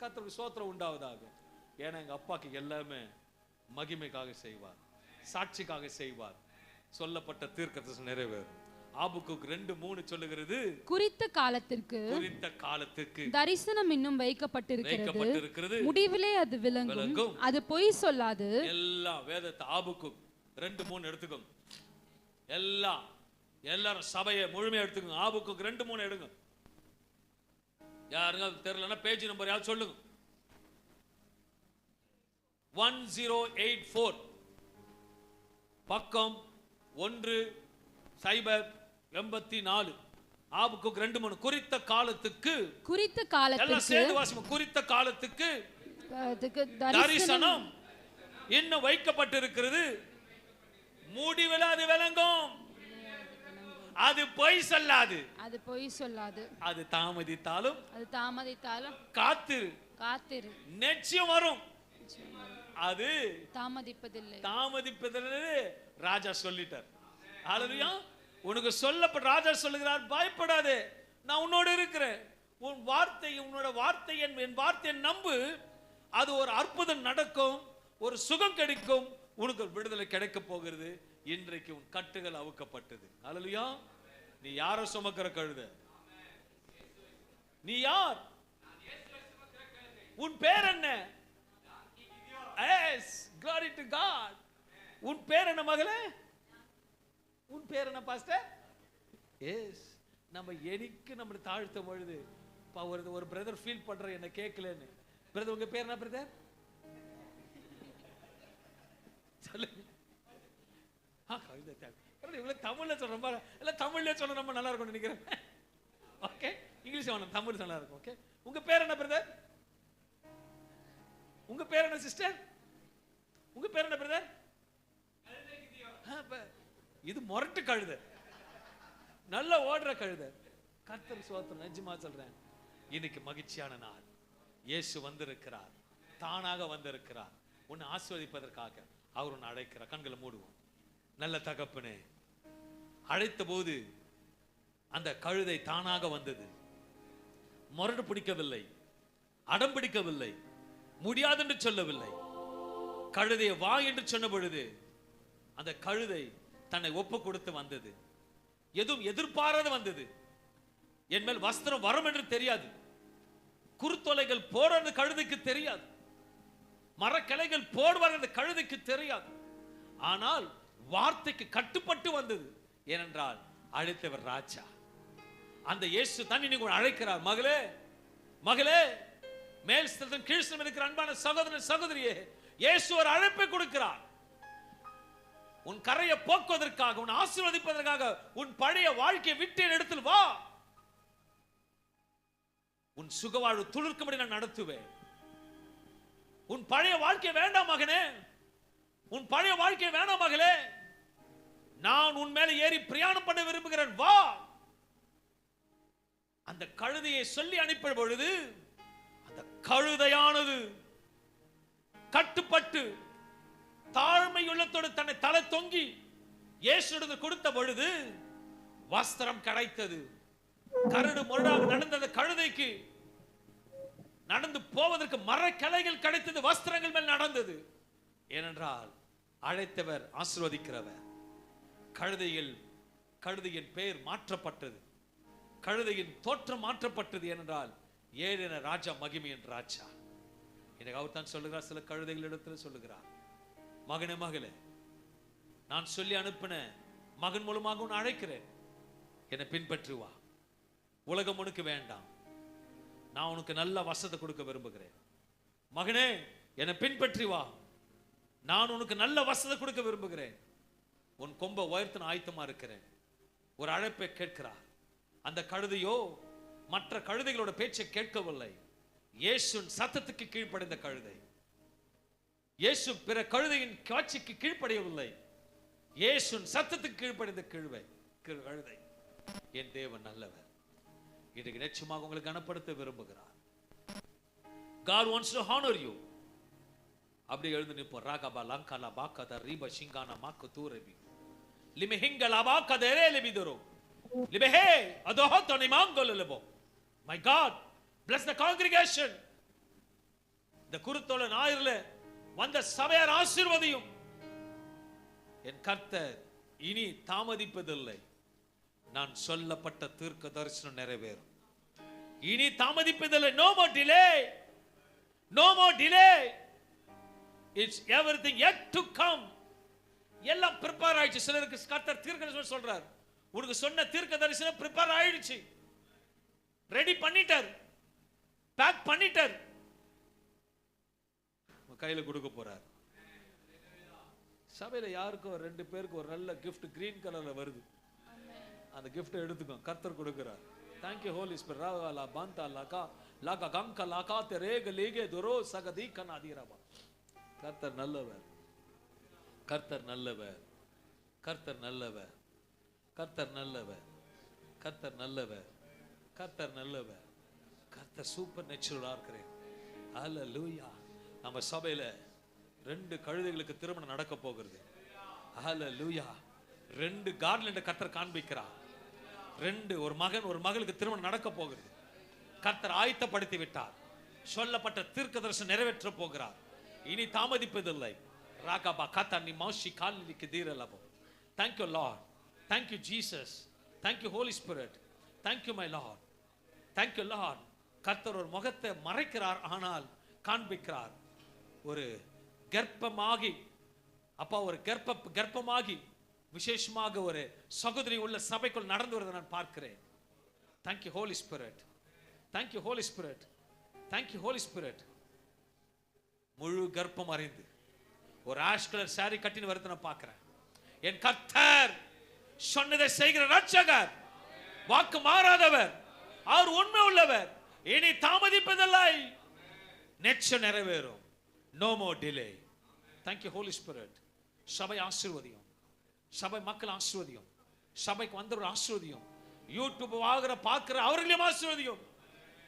கர்த்தருக்கு ஸ்தோத்திரம் உண்டாவதாக. ஏன்னா எங்க அப்பாக்கு எல்லாமே மகிமைக்காக செய்வார், சாட்சிக்காக செய்வார். சொல்லப்பட்ட தீர்க்கதரிசனம் நிறைவேறும். ஆபக்குக் 2:3 சொல்லுகிறது, குறித்த காலத்திற்கு தரிசனம் இன்னும் வைக்கப்பட்டிருக்கிறது, முடிவிலே அது விளங்கும், அது பொய் சொல்லாது. எல்லாம் வேதத்தை ஆபக்குக் 2:3 எடுத்துக்கோங்க. எல்லாரும் சபையை முழுமையா எடுத்துக்கோங்க. ஆபக்குக் 2:3 எடுங்க. யாருங்க தெரியலன்னா பேஜ் நம்பர் யாவது சொல்லுங்க. 1084 பக்கம் 1/84. ஆபக்குக் 2:3 குறித்த காலத்துக்கு எல்லாம் சேர்ந்து வாசிப்போம். குறித்த காலத்துக்கு தரிசனம் இன்னும் வைக்கப்பட்டிருக்கிறது, முடிவில் அது விளங்கும், அது பொய் சொல்லாது, அது தாமதித்தாலும் காத்திரு, நிச்சயம் வரும், அது தாமதிப்பதில்லை. ராஜா சொல்லிட்டார். அல்லேலூயா. உனக்கு சொல்லப்பட்ட ராஜா சொல்லுகிறார், பயப்படாதே, நான் உன்னோடு இருக்கிறேன். உன் வார்த்தை, உன்னோட வார்த்தை, என் வார்த்தையை நம்பு, அது ஒரு அற்புதம் நடக்கும், ஒரு சுகம் கிடைக்கும், உனக்கு விடுதலை கிடைக்க போகிறது. இன்றைக்கு உன் கட்டுகள் அவுக்கப்பட்டது. அல்லேலூயா. நீ யாரை சுமக்கிற கழுத? நீ யார்? உன் பேர் என்ன? Yes, glory to God. உன் பேர் என்ன மகளே? உன் பேர் என்ன பாஸ்டர்? எஸ். நம்ம எனக்கு நம்மளை தாழ்த்தும் பொழுது ஒரு பிரதர் ஃபீல் பண்ற என்ன கேட்கலன்னு. பிரதர் உங்க பேர் என்ன பிரதர்? சொல்லுங்க. இவ்வளவு தமிழ்ல சொல்ற இல்ல தமிழ்ல சொல்ல ரொம்ப நல்லா இருக்கும் நினைக்கிறேன். ஓகே, இங்கிலீஷ் வேணும், தமிழ் நல்லா இருக்கும். ஓகே, உங்க பேர் என்ன பிரதர்? உங்க பேர் என்ன சிஸ்டர்? உங்க பேர் என்ன பிரதர்? இது மொரட்டு கழுத, நல்ல ஓடுற கழுத. கர்த்தர் சோத்திரம். நிஜமா சொல்றேன், இன்னைக்கு மகிழ்ச்சியான நாள். இயேசு வந்திருக்கிறார், தானாக வந்திருக்கிறார் உன்னை ஆசீர்வதிப்பதற்காக. அவர் உன்னை அழைக்கிறார். கண்களை மூடுவோம். நல்ல தகப்பனே, அழைத்த போது அந்த கழுதை தானாக வந்தது. முரடு பிடிக்கவில்லை, அடம் பிடிக்கவில்லை, முடியாது என்று சொல்லவில்லை. கழுதையை வா என்று சொன்ன பொழுது அந்த கழுதை தன்னை ஒப்பு கொடுத்து வந்தது. எதுவும் எதிர்பாராத வந்தது. என் மேல் வஸ்திரம் வரும் என்று தெரியாது, குருத்தொலைகள் போறது கழுதைக்கு தெரியாது, மரக்கிளைகள் போடுவார் அந்த கழுதைக்கு தெரியாது. ஆனால் வார்த்தைக்கு கட்டுப்பட்டு வந்தது. ஏனென்றால் அழைத்தவர் ராஜா. அந்த இயேசு தான் இன்னைக்கு அழைக்கிறார். மகளே, மகளே, மேல் ஸ்தலத்தின் கீழ் ஸ்தலம் இருக்கிற அன்பான சகோதரன் சகோதரியே, இயேசு ஒரு அழைப்பை கொடுக்கிறார். உன் கரையை போக்குவதற்காக, உன் ஆசீர்வதிப்பதற்காக. உன் பழைய வாழ்க்கையை விட்டு இடத்தில் வா. உன் சுகவாழ்வு துளிர்க்கும்படி நான் நடத்துவேன். உன் பழைய வாழ்க்கை வேண்டாம் மகனே, உன் பழைய வாழ்க்கை வேண்டாம் மகளே. நான் உன் மேல ஏறி பிரயாணம் பண்ண விரும்புகிறேன், வா. அந்த கழுதையை சொல்லி அனுப்பிய பொழுது அந்த கழுதையானது கட்டுப்பட்டு தாழ்மை உள்ளத்தோடு தன்னை தலை தொங்கி இயேசுவிடம் கொடுத்த பொழுது வஸ்திரம் கிடைத்தது. கரடு முரடாக நடந்த கழுதைக்கு நடந்து போவதற்கு மரக்கிளைகள் கிடைத்தது, வஸ்திரங்கள் மேல் நடந்தது. ஏனென்றால் அழைத்தவர் ஆசீர்வதிக்கிறவர். கழுதையின் பெயர் மாற்றப்பட்டது, கழுதையின் தோற்றம் மாற்றப்பட்டது. ஏனென்றால் ஏழென ராஜா, மகிமையின் ராஜா. எனக்கு அவர் தான் சொல்லுகிறார், சில கழுதைகள் இடத்துல சொல்லுகிறார், மகனே மகளே, நான் சொல்லி அனுப்பின மகன் மூலமாக உன்னை அழைக்கிறேன், என்னை பின்பற்றி வா. உலகம் உனக்கு வேண்டாம், நான் உனக்கு நல்ல வசத்தை கொடுக்க விரும்புகிறேன். மகனே, என்னை பின்பற்றி வா, நான் உனக்கு நல்ல வசத்தை கொடுக்க விரும்புகிறேன். உன் கொம்பை உயர்த்தின ஆயத்தமா இருக்கிறேன். ஒரு அழைப்பை கேட்கிறார். அந்த கழுதையோ மற்ற கழுதைகளோட பேச்சை கேட்கவில்லை. இயேசுவின் சத்தத்துக்கு கீழ்ப்படைந்த கழுதை. இயேசு பிற கழுதையின் காட்சிக்கு கீழ்ப்படையவில்லை, இயேசுவின் சத்தத்துக்கு கீழ்ப்படைந்த கழுதை. என் தேவன் நல்லவர். இன்றைக்கு நிச்சயமாக உங்களுக்கு கனப்படுத்த விரும்புகிறார். God wants to honor you. அப்படி எழுந்து நிற்போம். ராகபா லங்கலா பாக்கத ரீப சிங்கானா மாக்கு தூரபி லிமிஹிங்கலா பாக்கத ரேலபிதரோ லிபஹே அதோஹ தனிமாங்கலலபோ. My God, bless the congregation. இந்த குருத்தோல ஞாயிறுல வந்த சபையார் ஆசீர்வதியும். என் கர்த்தர் இனி தாமதிப்பதில்லை. நான் சொல்லப்பட்ட தீர்க்க தரிசனம் நிறைவேறும். இனி தாமதிப்பதில்லை. No more delay, no more delay. It's everything yet to come. எல்லாம் ப்ரிப்பேர் ஆயிடுச்சு. சிலருக்கு கர்த்தர் தீர்க்க தரிசனம் சொல்றார். உனக்கு சொன்ன தீர்க்க தரிசனம் ப்ரிப்பேர் ஆயிடுச்சு, ரெடி பண்ணிட்டார், பேக் பண்ணிட்டார், கையில கொடுக்க போறார். சபையில யாருக்கும் 2 பேருக்கு ஒரு நல்ல கிஃப்ட் கிரீன் கலர்ல வருது. அந்த கிஃப்ட் எடுத்துக்கோ, கர்த்தர் கொடுக்கிறார். Thank you Holy Spirit. ராகலா Banda லகா லகா கங்க லகா தெரேக லேகே துரோ சகதி கனாதிரபா. கர்த்தர் நல்லவர், கர்த்தர் நல்லவர், கர்த்தர் நல்லவர், கர்த்தர் நல்லவர், கர்த்தர் நல்லவர், கர்த்தர் நல்லவர். கர்த்தர் சூப்பர் நேச்சுரலா இருக்கிறேன். ஹல்லேலூயா. நம்ம சபையில 2 கழுதைகளுக்கு திருமணம் நடக்க போகிறது. ஹல்லேலூயா. 2 கார்லண்ட கர்த்தர் காண்பிக்கிறார். 2 ஒரு மகன் ஒரு மகளுக்கு திருமணம் நடக்க போகிறது. கர்த்தர் ஆயத்தப்படுத்தி விட்டார். சொல்லப்பட்ட தீர்க்க தரிசனம் நிறைவேற்ற போகிறார். இனி தாமதிப்பதில்லை. ராகபா கதா நி மௌஷி காலிக்கு தீரலபோ. Thank you Lord, thank you Jesus, thank you Holy Spirit, thank you my Lord, thank you Lord. கர்த்தர் ஒரு முகத்தை மறைக்கிறார், ஆனால் காண்பிக்கிறார். ஒரு கர்ப்பமாகி அப்பா ஒரு கர்ப்பமாகி விசேஷமாக ஒரு சகோதரி உள்ள சபைக்குள் நடந்து வருவதை நான் பார்க்கிறேன். Thank you Holy Spirit. Thank you Holy Spirit. Thank you Holy Spirit. முழு கர்ப்பம் அறிந்து ஒரு ஆஷ் கலர் சாரி கட்டின்னு வரதை நான் பார்க்கிறேன். என் கர்த்தர் சொன்னதை செய்கிற ரட்சகர், வாக்கு மாறாதவர், அவர் உண்மை உள்ளவர், இனி தாமதிப்பதில்லை, நிச்சயம் நிறைவேறும். No more delay. Thank you Holy Spirit. சபை ஆசீர்வதியும், சபை மக்கள் ஆசீர்வதியும், சபைக்கு வந்தவர் ஆசீர்வதியும், யூடியூப் பார்க்கிற அவர்களையும் ஆசீர்வதியும்.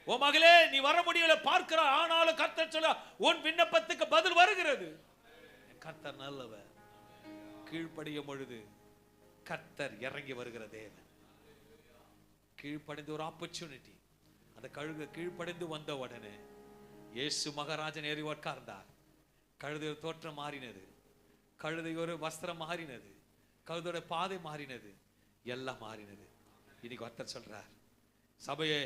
ஓ மகளே, நீ வர முடியல பார்க்கிற, ஆனாலும் கர்த்தர் சொல்ல உன் விண்ணப்பத்துக்கு பதில் வருகிறது. கர்த்தர் நல்லவர். கீழ்ப்படியும் பொழுது கர்த்தர் இறங்கி வருகிற தேவன். கீழ்ப்படிந்து ஒரு ஆப்பர்ச்சுனிட்டி, அந்த கழுகு கீழ்ப்படிந்து வந்த உடனே இயேசு மகாராஜன் ஏறி உட்கார்ந்தார். கழுதை தோற்றம் மாறினது, கழுதை ஒரு வஸ்திரம் மாறினது, கழுதையோட பாதை மாறினது, எல்லாம் மாறினது. இன்னைக்கு ஒருத்தர் சொல்றார், சபையே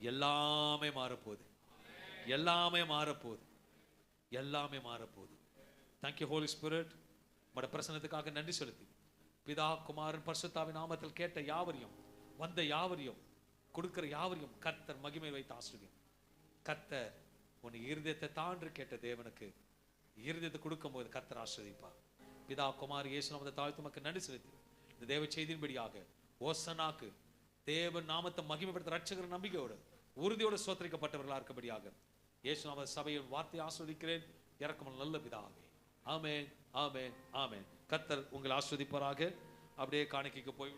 எல்லாமே மாறப்போகுது, எல்லாமே மாறப்போகுது, எல்லாமே மாறப்போகுது. Thank you holy spirit. உம்முடைய பிரசன்னத்துக்காக நன்றி செலுத்தி பிதா குமாரன் பரிசுத்தாவின் நாமத்தில் கேட்ட யாவரையும், வந்த யாவரையும், கொடுக்கிற யாவரையும் கர்த்தர் மகிமை வைத்து ஆசீர்வதியும். கர்த்தர் உன் இருதயத்தை தாண்டி கேட்ட தேவனுக்கு இருதயத்தை கொடுக்கும் போது கர்த்தர் ஆசீர்வதிப்பார். பிதா குமார் இயேசு நாமத்தை தாழ்த்து மக்கள் நன்றி செலுத்தி இந்த தேவ செய்தியின்படியாக ஓசனாக்கு தேவன் நாமத்தை மகிமைப்படுத்த ரட்சகர் நம்பிக்கையோடு உறுதியோடு சோதரிக்கப்பட்டவர்களாக இருக்கபடியாக இயேசு நாம சபையின் வார்த்தையை ஆஸ்வதிக்கிறேன். இறக்கமுள்ள நல்ல பிதாவே. ஆமென், ஆமென், ஆமென். கர்த்தர் உங்களை ஆஸ்வதிப்பாராக. அப்படியே காணிக்கைக்கு போய்